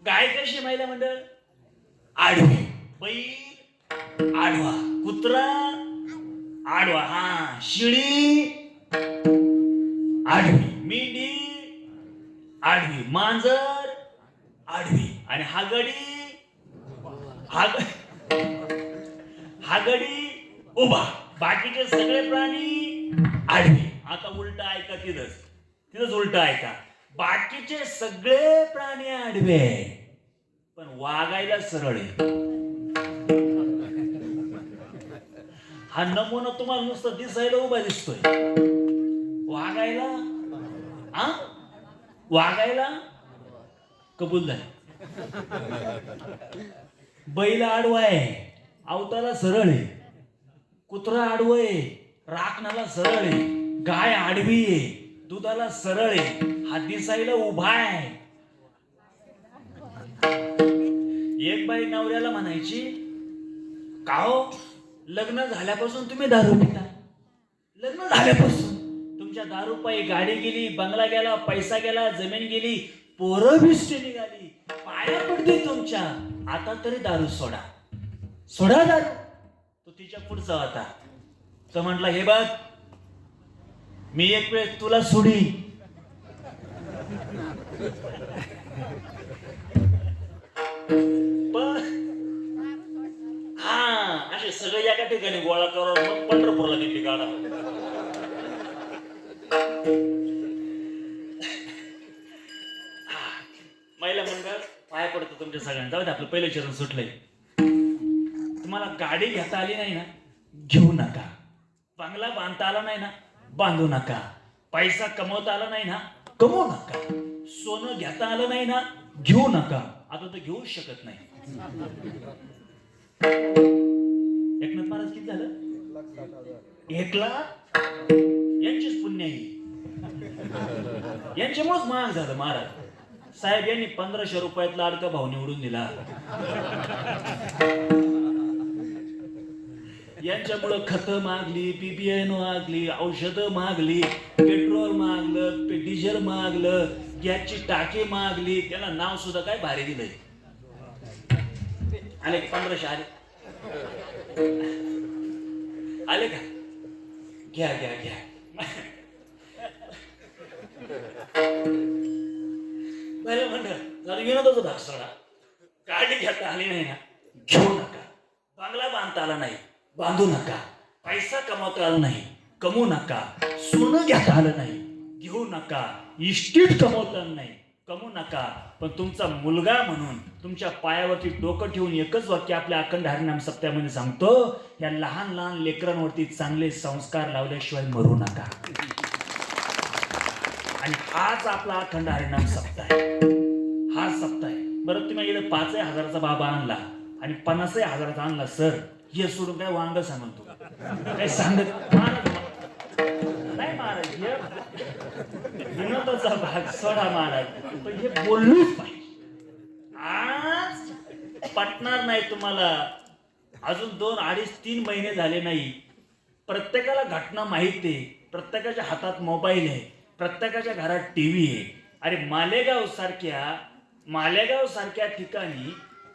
गाय कशी महिला मंडळ आडवी, बैल आडवा, कुत्रा आडवा, हा शिळी आडवी, मेंढी आडवी, मांजर आडवी, आणि हागडी उभा. बाकीचे सगळे प्राणी आडवे. आता उलट ऐका, तिथंच उलट ऐका. बाकीचे सगळे प्राणी आडवे पण वागायला सरळ आहे. हा नमुना तुम्हाला नुसतं दिसायला उभा दिसतोय, वागायला कबूल झाले. बैल आडवा आहे, अवताला सरळ आहे. कुत्रा आडवं आहे, राखणाला सरळ आहे. गाय आडवी आहे, दुधाला सरळ आहे. हा दिसायला उभा आहे. एक बाई नवऱ्याला म्हणायची, का हो लग्न झाल्यापासून तुम्ही दारू पिता? लग्न झाल्यापासून तुमच्या दारू पायी गाडी गेली, बंगला गेला, पैसा गेला, जमीन गेली, पोरं भिष्ट निघाली, पाया पडते तुमच्या. आता तरी दारू सोडा दारू. तो तिच्या पुढचा होता. तो म्हटला, हे बघ मी एक वेळ तुला सोडी, हा असे सगळे एका ठिकाणी गोळा करून मग पंढरपूरला दिली गाडा. महिला मंडळ पाया पडतो तुमच्या सगळ्यांना. जाऊ दे, आपलं पहिलं चरण सुटलंय. तुम्हाला गाडी घेता आली नाही ना, घेऊ नका. बंगला बांधता आला नाही ना, बांधू नका. पैसा कमवता आला नाही ना, कमवू नका. सोनं घेता आलं नाही ना, घेऊ नका. आता तर घेऊ शकत नाही. एकनाथ महाराज किती झालं? 1 लाख यांचीच पुण्य आहे. यांच्यामुळेच महाग झालं महाराज. साहेब यांनी 1500 रुपयात लाडका भाव निवडून दिला. यांच्यामुळं खतं मागली, PBN मागली, औषधं मागली, पेट्रोल मागलं, डिझेल मागलं, गॅसची टाकी मागली. त्याला नाव सुद्धा काय भारी दिलंय. आले 1500 आले आले का? घ्या घ्या घ्या. बरं म्हणलं जरा विनोदाचा भाग सोडा. गाडी घेता आली नाही ना, घेऊ नका. बंगला बांधता आला नाही, बांधू नका. पैसा कमावता आला नाही, कमवू नका. सोनं घेता आलं नाही, घेऊ नका. इस्टेट कमवता आलं नाही, कमवू नका. पण तुमचा मुलगा म्हणून तुमच्या पायावरती डोकं ठेवून एकच वाक्य आपल्या अखंड हरिनाम सप्त्यामध्ये सांगतो, या लहान लहान लेकरांवरती चांगले संस्कार लावल्याशिवाय मरू नका. आणि हाच आपला अखंड हरिनाम सप्ताह आहे. हा सप्ताह आहे. बरं तुम्ही इकडे 5,000चा बाबा आणला आणि 50,000चा आणला सर, हे सोडून काय वांग सांगतो काय सांगत नाही महाराज. हे विनोदाचा भाग सोडा महाराज, पण हे बोललोच पाहिजे. आज पटणार नाही तुम्हाला. अजून 2, 2.5, 3 महिने झाले नाही. प्रत्येकाला घटना माहिती आहे. प्रत्येकाच्या हातात मोबाईल आहे, प्रत्येकाच्या घरात TV आहे. अरे मालेगाव सारख्या ठिकाणी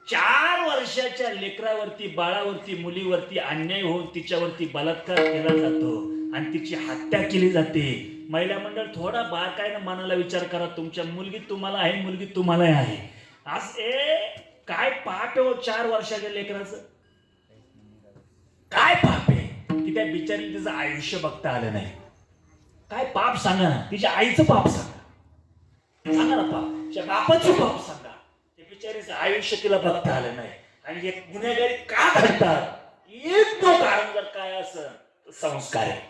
4 वर्षाच्या लेकरावरती, बाळावरती, मुलीवरती अन्याय होऊन तिच्यावरती बलात्कार केला जातो आणि तिची हत्या केली जाते. महिला मंडळ थोडा बारकाईनं मनाला विचार करा. तुमच्या मुलगी तुम्हाला आहे, मुलगी तुम्हालाही आहे. आज काय पाप आहे 4 वर्षाच्या लेकराचं? काय पाप आहे की त्या बिचारी तिचं आयुष्य बघता आलं नाही? काय पाप सांगा ना. तिच्या आईचं पाप सांगा ना. पाप तिच्या बापाचं पाप सांगा. त्या बिचारीचं आयुष्य तिला बघता आलं नाही. आणि एक गुन्हेगारी का घडतात? एक तो कारण जर काय असं संस्कार आहे.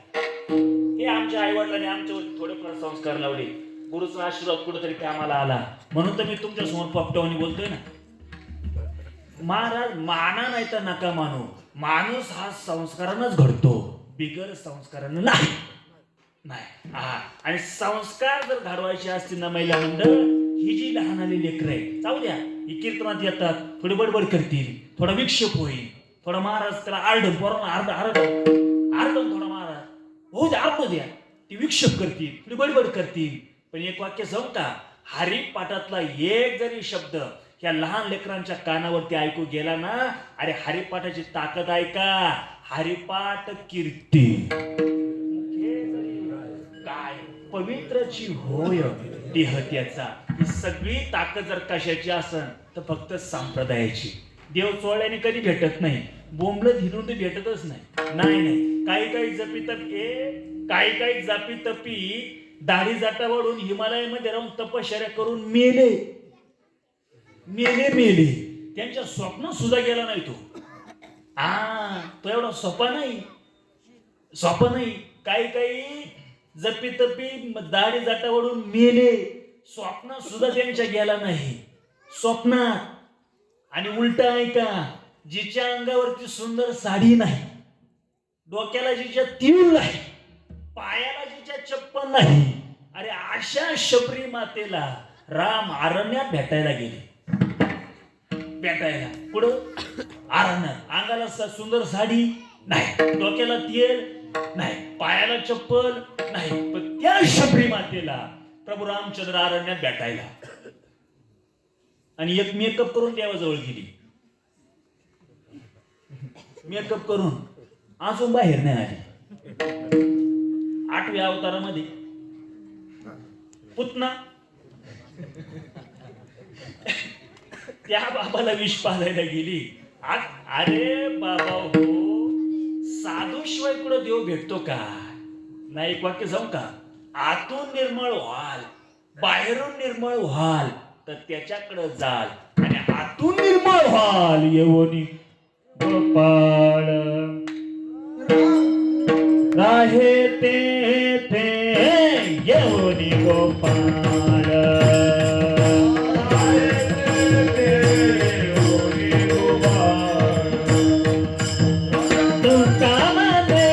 हे आमच्या आईवडिलांनी आमच्यावर थोडेफार संस्कार लावले. गुरुचा आशीर्वाद कुठेतरी कामाला आला म्हणून तर मी तुमच्या समोर पपटवणी बोलतोय ना. महाराज माना नाही तर नका मानू. माणूस हा संस्कारानंच घडतो, बिगर संस्कारानं नाही. आणि संस्कार जर घडवायचे असतील ना महिला मंडळ, ही जी लहान आली लेकरं आहे, जाऊ द्या. ही कीर्तनात येतात, थोडी बडबड करतील, थोडा विक्षेप होईल, थोडा महाराज त्याला आरडून पोरांना आरडून थोडा महाराज हो द्या, आरडू द्या. ती विक्षेप करतील, थोडी बडबड करतील. पण एक वाक्य सांगू का? हरिपाठातला एक जरी शब्द या लहान लेकरांच्या कानावरती ऐकू गेला ना, अरे हरिपाठाची ताकद ऐका. हरिपाठ कीर्ती काय पवित्रची होय देह त्याचा. ही सगळी ताकद जर कशाची असन तर फक्त संप्रदायाची. देव चोळल्याने कधी भेटत नाही, बोंबलत हिरून ते भेटतच नाही. काही जपी तपी दाढी जाटावरून हिमालयामध्ये राहून तपश्चर्या करून मेले. त्यांच्या स्वप्न सुद्धा गेला नाही तो. तो एवढा सोपा नाही. काही जपी तपी दाढी जाटावरून मेले, स्वप्न सुद्धा त्यांच्या गेला नाही. स्वप्नात आणि उलटा ऐका, जिच्या अंगावरती सुंदर साडी नाही, डोक्याला जिच्या तीळ नाही, पायाला जिच्या चप्पल नाही, अरे अशा शबरी मातेला राम अरण्यात भेटायला गेले. पुढं अरण्यात, अंगाला सुंदर साडी नाही, डोक्याला तेल नाही, पायाला चप्पल नाही, पण त्या शबरी मातेला प्रभू रामचंद्र अरण्यात भेटायला. आणि एक मेकअप करून देवाजवळ गेली. मेकअप करून अजून बाहेर नाही आली. 8व्या अवतारामध्ये पुतना त्या बाबाला विष पाजायला गेली. अरे बाबा हो, साधूशिवाय कुठं देव भेटतो का? नाही. एक वाक्य सांगू का? आतून निर्मळ व्हाल, बाहेरून निर्मळ व्हाल तर त्याच्याकडे जाल. आणि आतून निर्मळ व्हाल येवोनी गोपाळ राहे ते येवोनी गोपाळ तुका मध्ये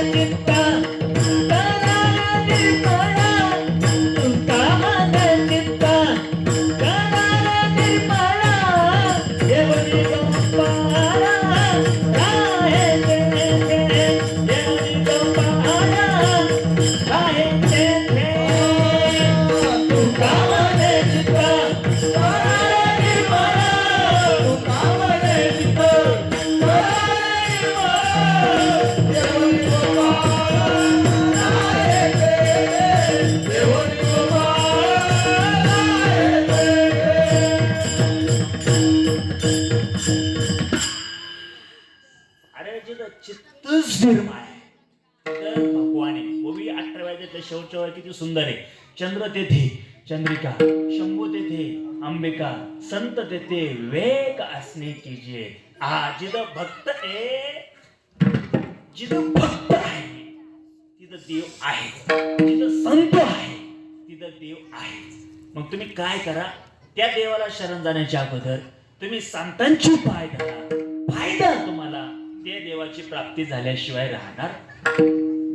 अरे जिथं चित्तच निर्माण आहे तर भगवान आहे. वो भी 18व्या अध्यायातलं शेवटच्या वेळ किती सुंदर आहे. चंद्र तेथे चंद्रिका, शंभू तेथे अंबिका, संत तेथे वेग असणे कीजिए. जिथं भक्त आहे, जिथं भक्त आहे तिथं देव आहे, जिथं संत आहे तिथं देव आहे. मग तुम्ही काय करा, त्या देवाला शरण जाण्याच्या अगोदर तुम्ही संतांची पाय धरा. फायदा तुम्हाला त्या देवाची प्राप्ती झाल्याशिवाय राहणार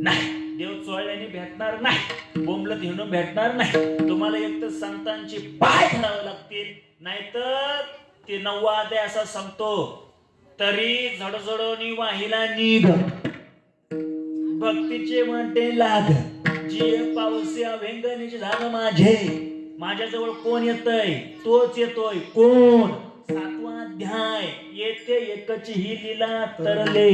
नाही. देव चोळल्याने भेटणार नाही, बोंबलत हिंडून भेटणार नाही. तुम्हाला एक तर संतांची पाय धरावे लागतील, नाहीतर ते 9वा अध्याय असा सांगतो, तरी झडझडोनी वाहिला निघ, भक्तीचे म्हणते लाग, जे पावसे अभेंगणीचे झालं माझे. माझ्याजवळ कोण येतय, तोच येतोय. कोण? 7वा अध्याय. येथे एकच ही लीला तरले,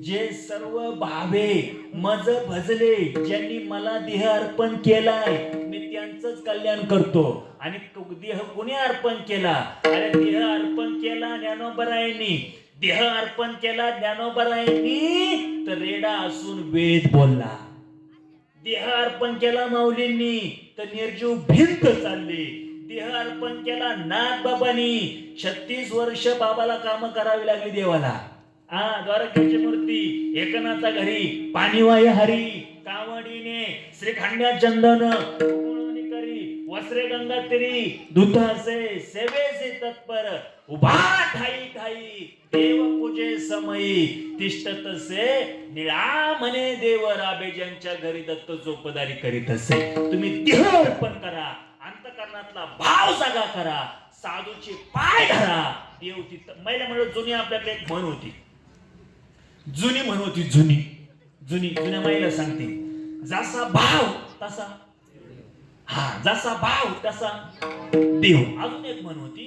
जे सर्व भावे मज भजले, ज्यांनी मला देह अर्पण केलाय, मी त्यांचंच कल्याण करतो. आणि देह कोणी अर्पण केला? अरे देह अर्पण केला ज्ञानोबरायांनी, देह अर्पण केला ज्ञानोबरायांनी तर रेडा असून वेद बोलला. देह अर्पण केला माऊलींनी तर निर्जीव भिंत चालली. देह अर्पण केला नागबाबांनी, 36 वर्ष बाबाला काम करावी लागली देवाला. द्वारकेची मूर्ती एकनाथा घरी, पाणीवाय हरी, कावडीने श्रीखंड्या चंदन करी, वस्त्रे गंगा तिरी, दूत असे सेवेचे तत्पर, उभा ठाई ठाई देव पूजे समयी, तिष्ठत असे निळा म्हणे देव राबे, ज्यांच्या घरी दत्त चोपदारी करीत असे. तुम्ही देह अर्पण करा, अंतकरणातला भाव जागा करा, साधूचे पाय धरा. देव तिथं. महिला म्हणत जुनी आपल्याकडे एक म्हण होती, जुनी म्हण होती, जुन्या महिला सांगते, जसा भाव तसा, जसा भाव तसा देव. अजून एक म्हण होती,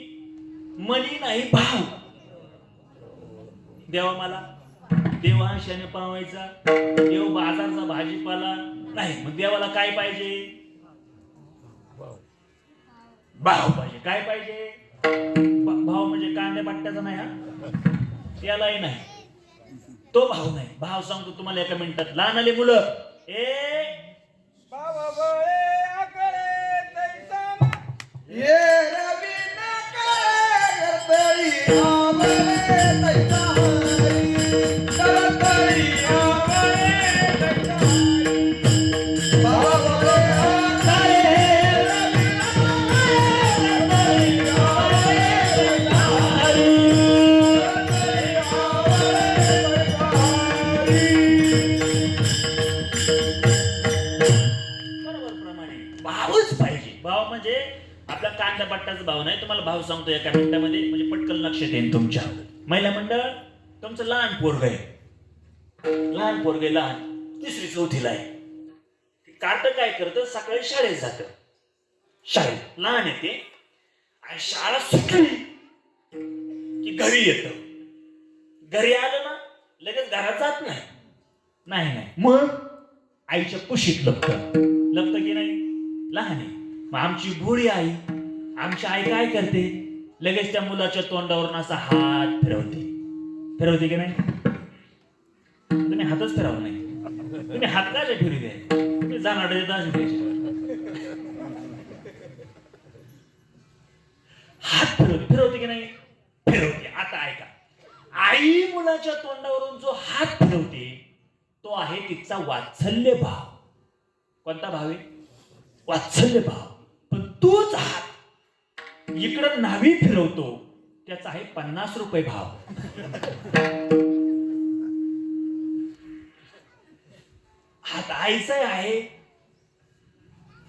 मनी नाही भाव. देवा मला देव आशाने पावायचा, देव बाजारचा भाजीपाला नाही. मग देवाला काय पाहिजे? भाव पाहिजे. काय पाहिजे? भाव म्हणजे कांद्या बट्ट्याचा नाही, त्यालाही नाही, तो भाव नाही. भाव सांगतो तुम्हाला एका मिनिटात. लहान आले मुलं, बाबा बळे आकळे तैसा, ये रवी नकळे तळी आमळे तैसा हरी, तळी आमळे तैसा हरी. बाबा बळे आकळे रवी नकळे तळी आमळे तैसा हरी, तळी आमळे तैसा हरी. भावच पाहिजे. भाव म्हणजे आपला कांदा बट्टाचा भाव नाही. तुम्हाला भाव सांगतो एका मिनिटामध्ये, म्हणजे पटकन लक्षात येईल तुमच्या. महिला मंडळ, तुमचं लहान पोरग आहे, लहान 3री 4थीला आहे. कार्ट काय करतं, सकाळी शाळेत जातं, शाळेत लहान येते आणि शाळा सुटली की घरी येतं. घरी आलं ना लगेच घरात जात नाही. मग आईच्या कुशीत लपतं की नाही, लहान आहे. मग आमची भोळी आई, आमची आई काय करते, लगेच त्या मुलाच्या तोंडावरून असा हात फिरवते की नाही. तुम्ही हातच फिरवला नाही, तुम्ही हात काय फिरू द्या, तुम्ही जाणार हात फिरवते की नाही, फिरवते. आता ऐका, आई मुलाच्या तोंडावरून जो हात फिरवते तो आहे तिचा वात्सल्य भाव. कोणता भाव आहे? वात्सल्य भाव. पण तोच हात इकडं नावी फिरवतो त्याचा आहे 50 रुपये भाव. हात आईचा आहे,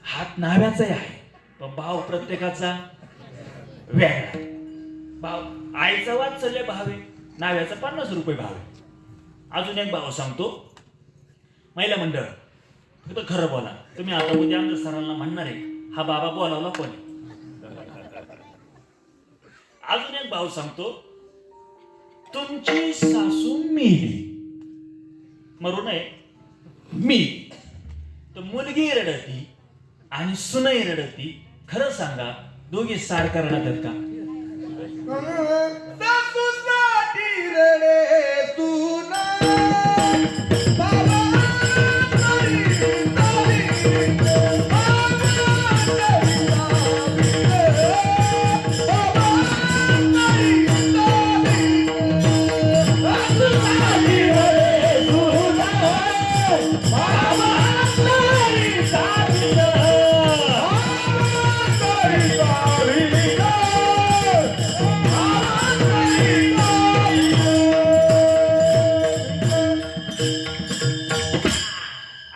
हात नाव्याचा आहे, पण भाव प्रत्येकाचा वेगळा. भाव आईचा वात्सल्य भाव आहे, नाव्याचा 50 रुपये भाव आहे. अजून एक भाव सांगतो. महिला मंडळ, फक्त खरं बोला. तुम्ही आता उद्या आमच्या सरांना म्हणणार आहे हा बाबा बोलावला कोणी. अजून एक भाव सांगतो. तुमची सासू मेली, मरू नये, मी तर मुलगी रडती आणि सुनई रडती. खरं सांगा, दोघी सारखा रडतात का? सासूसाठी रडे सुना बाबा तारी तारी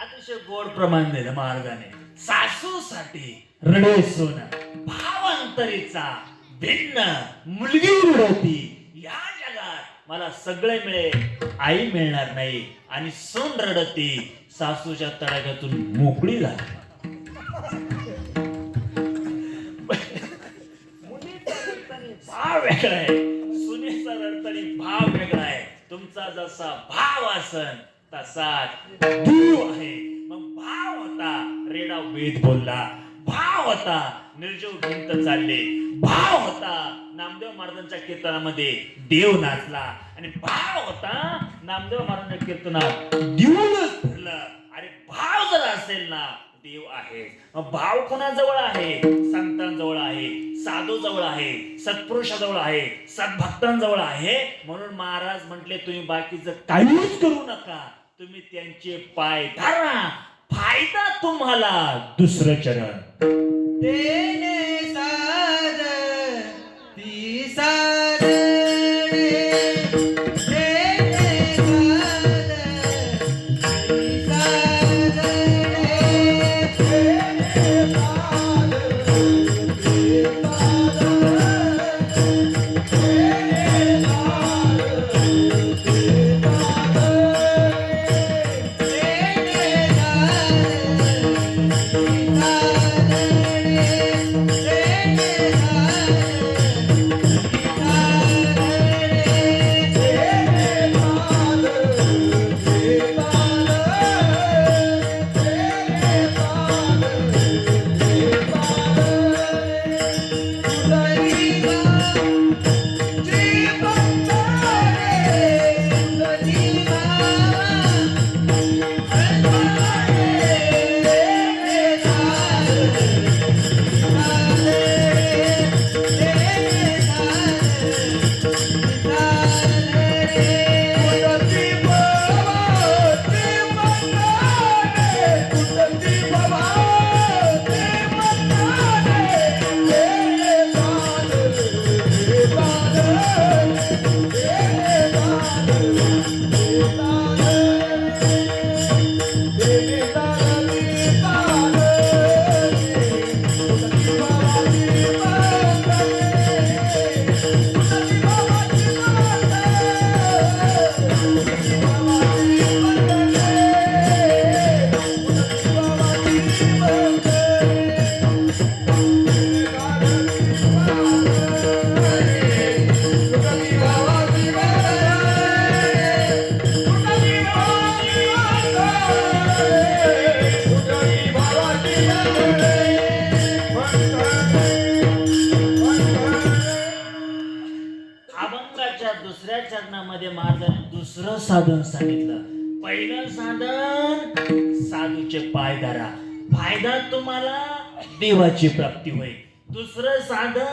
अतिशय गोड प्रमाण दिलं महाराजाने. सासूसाठी रडे सोन, भावांतरीचा भिन्न मुलगी रडती. या जगात मला सगळे मिळेल, आई मिळणार नाही. आणि सून रडती, सासूच्या तडाख्यातून मोकळी झाली. मुलीचा रडताना भाव वेगळा आहे, सुनेचा रडताना भाव वेगळा आहे. तुमचा जसा भाव असन तसाच देव आहे. मग भाव होता रेडाव वेद बोलला, भाव होता निर्जीव भिंत चालले, भाव होता नामदेव महाराजांच्या कीर्तनामध्ये देव नाचला, आणि भाव होता नामदेव महाराजांच्या कीर्तनात देऊनच फिरलं. अरे भाव जर असेल ना देव आहे. मग भाव कोणाजवळ आहे? संतांजवळ आहे, साधूजवळ आहे, सत्पुरुषाजवळ आहे, सद्भक्तांजवळ आहे. म्हणून महाराज म्हटले तुम्ही बाकीचं काहीच करू नका, तुम्ही त्यांचे पाय धरा, फायदा तुम्हाला दुसरं चरण. तेने साध ती साधने तेने साध ती साधने तेने साध ती दुसऱ्या चरणामध्ये महाराजांनी दुसरं साधन सांगितलं. पहिलं साधन साधूचे पाय धरा, फायदा तुम्हाला देवाची प्राप्ती होईल. दुसरं साधन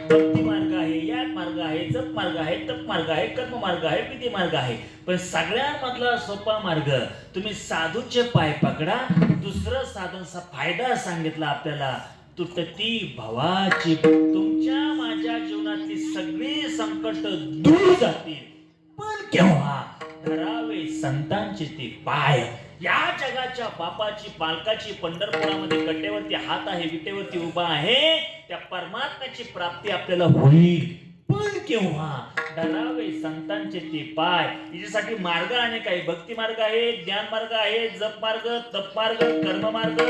भक्ती मार्ग आहे, याग मार्ग आहे, जप मार्ग आहे, तप मार्ग आहे, कर्म मार्ग आहे, विधी मार्ग आहे. पण सगळ्यामधला सोपा मार्ग तुम्ही साधूचे पाय पकडा. दुसरं साधन फायदा सांगितला आपल्याला, तुटती भवाची. तुमच्या माझ्या जीवनातली सगळी संकट दूर जातील, पण केव्हा? धरावे संतांचे ते पाय. या जगाच्या बापाची पालकाची पंढरपुरामध्ये कट्ट्यावरती हात आहे, विटेवरती उभा आहे, त्या परमात्म्याची प्राप्ती आपल्याला होईल, पण केव्हा? धरावे संतांचे ते पाय. याच्यासाठी मार्ग अनेक आहे. भक्ती मार्ग आहे, ज्ञान मार्ग आहे, जप मार्ग, तप मार्ग, कर्म मार्ग.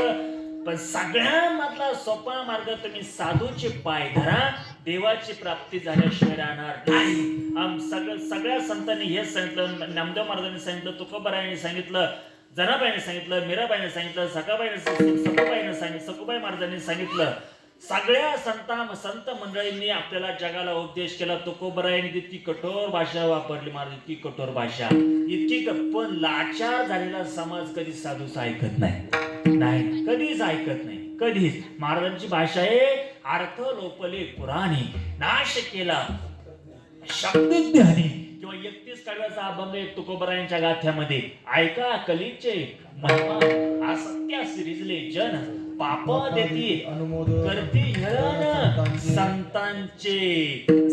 पण सगळ्यामधला सोपा मार्ग तुम्ही साधूचे पाय धरा, देवाची प्राप्ती झाल्याशिवाय राहणार नाही. सगळ्या संतांनी हे सांगितलं. नामदेव महाराजांनी सांगितलं, तुकोबारायांनी सांगितलं, जनाबाईने सांगितलं, मीराबाईने सांगितलं, सखाबाईने सांगितलं, सखुबाई महाराजांनी सांगितलं. सगळ्या संत मंडळींनी आपल्याला जगाला उपदेश केला. तुकोबरायांनी इतकी कठोर भाषा वापरली महाराज, इतकी कठोर भाषा, पण लाचार झालेला समाज कधीच साधूच ऐकत नाही, नाही कधीच ऐकत नाही, कधीच. महाराजांची भाषा आहे अर्थ लोपले पुराणी, नाश केला शब्दज्ञानी. किंवा 31 कडव्याचा अभंग आहे तुकोबरायांच्या गाथ्यामध्ये. ऐका कलीचे महिमा असत्या सिरिजले जन, पाप देती करती हेळन संतांचे.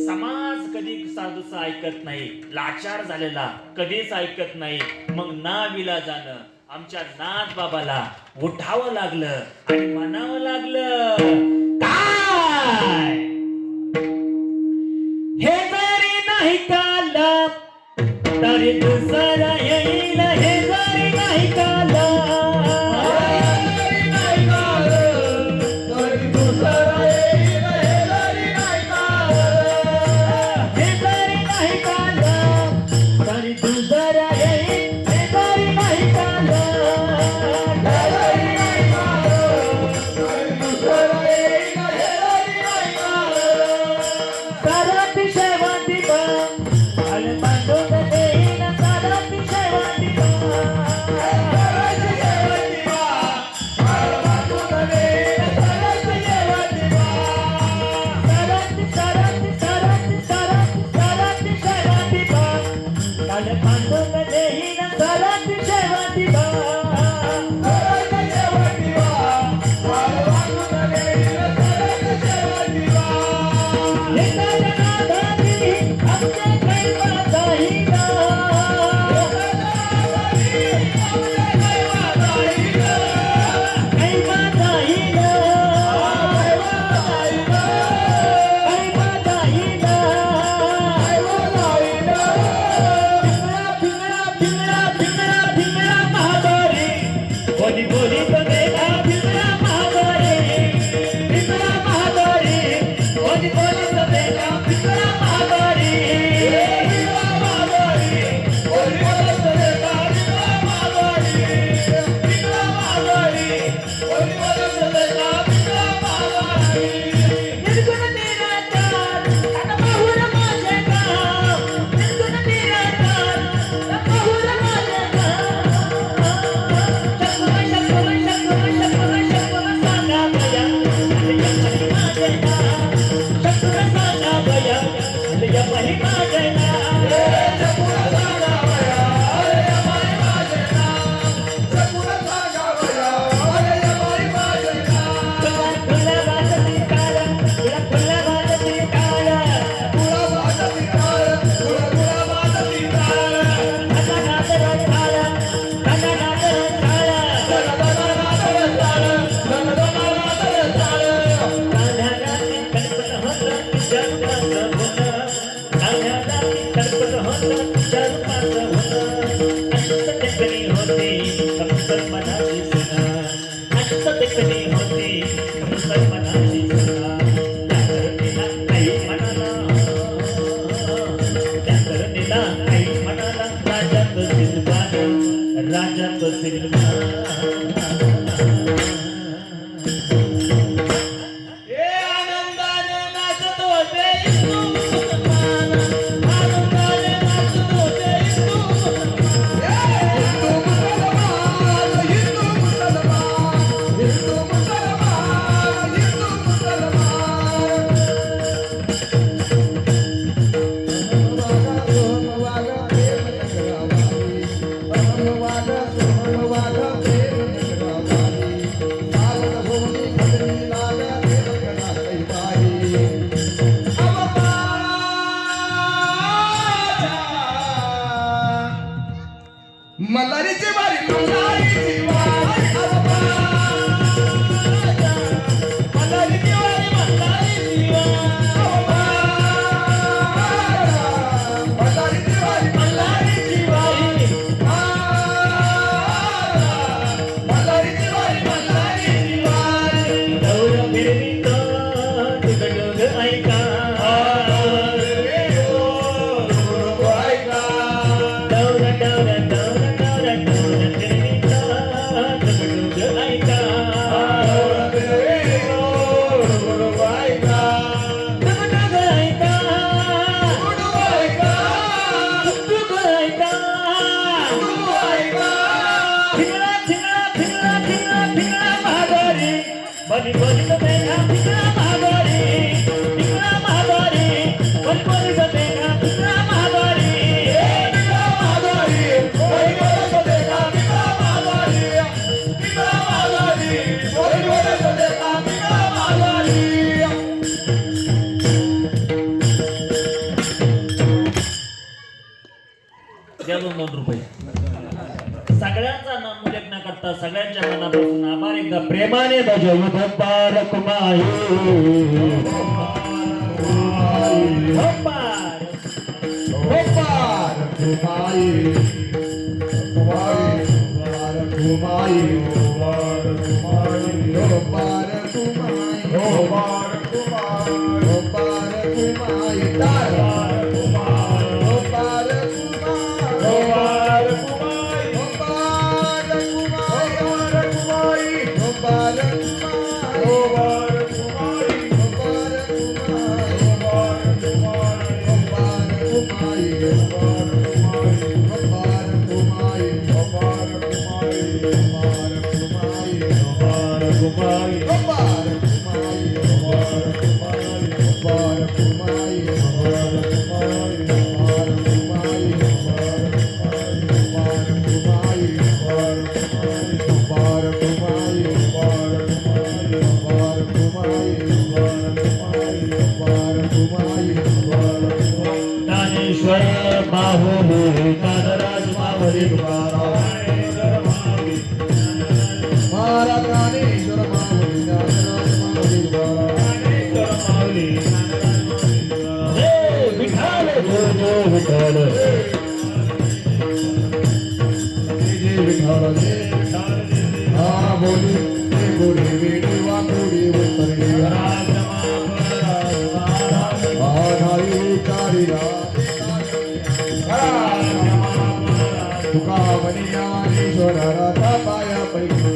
समाज कधी साधूच ऐकत नाही, लाचार झालेला कधीच ऐकत नाही. मग नाविलाजानं आमच्या नाथ बाबाला उठावं लागलं आणि म्हणावं लागलं काय, हे जरी नाही काल तरी दुसरा येईल, हे जरी नाही काल मल्हारीची वारी मल्हारीची वारी मल्हारीची वारी मल्हारीची वारी मल्हारीची वारी मल्हारीची वारी मल्हारीची वारी दौर फिरवितो तुकडोग ऐका दौर दौर दौर दौर दौर फिरवितो द्या 2-2 रुपये. सगळ्यांचा नाम उल्लेख न करता सगळ्यांच्या मनापासून आभार एकदा प्रेमाने बजावू. मुबारक माही मुबारक. मुबारक माई मुबारक माई मुबारक माई मुबारक माई मुबारक माई मुबारक माई मुबारक माई मुबारक माई मुबारक माई मुबारक ज्ञानेश्वर माहुली ज्ञानराज माहुली महाराज ज्ञानेश्वर माऊली ज्ञानराज माऊली जय विठ्ठल जय विठ्ठल. जय विठ्ठल हा बोली गोडी वेडी वाकोडी उतरली आधारी चारी तुका बनिया ईश्वर राधा पाया पैकी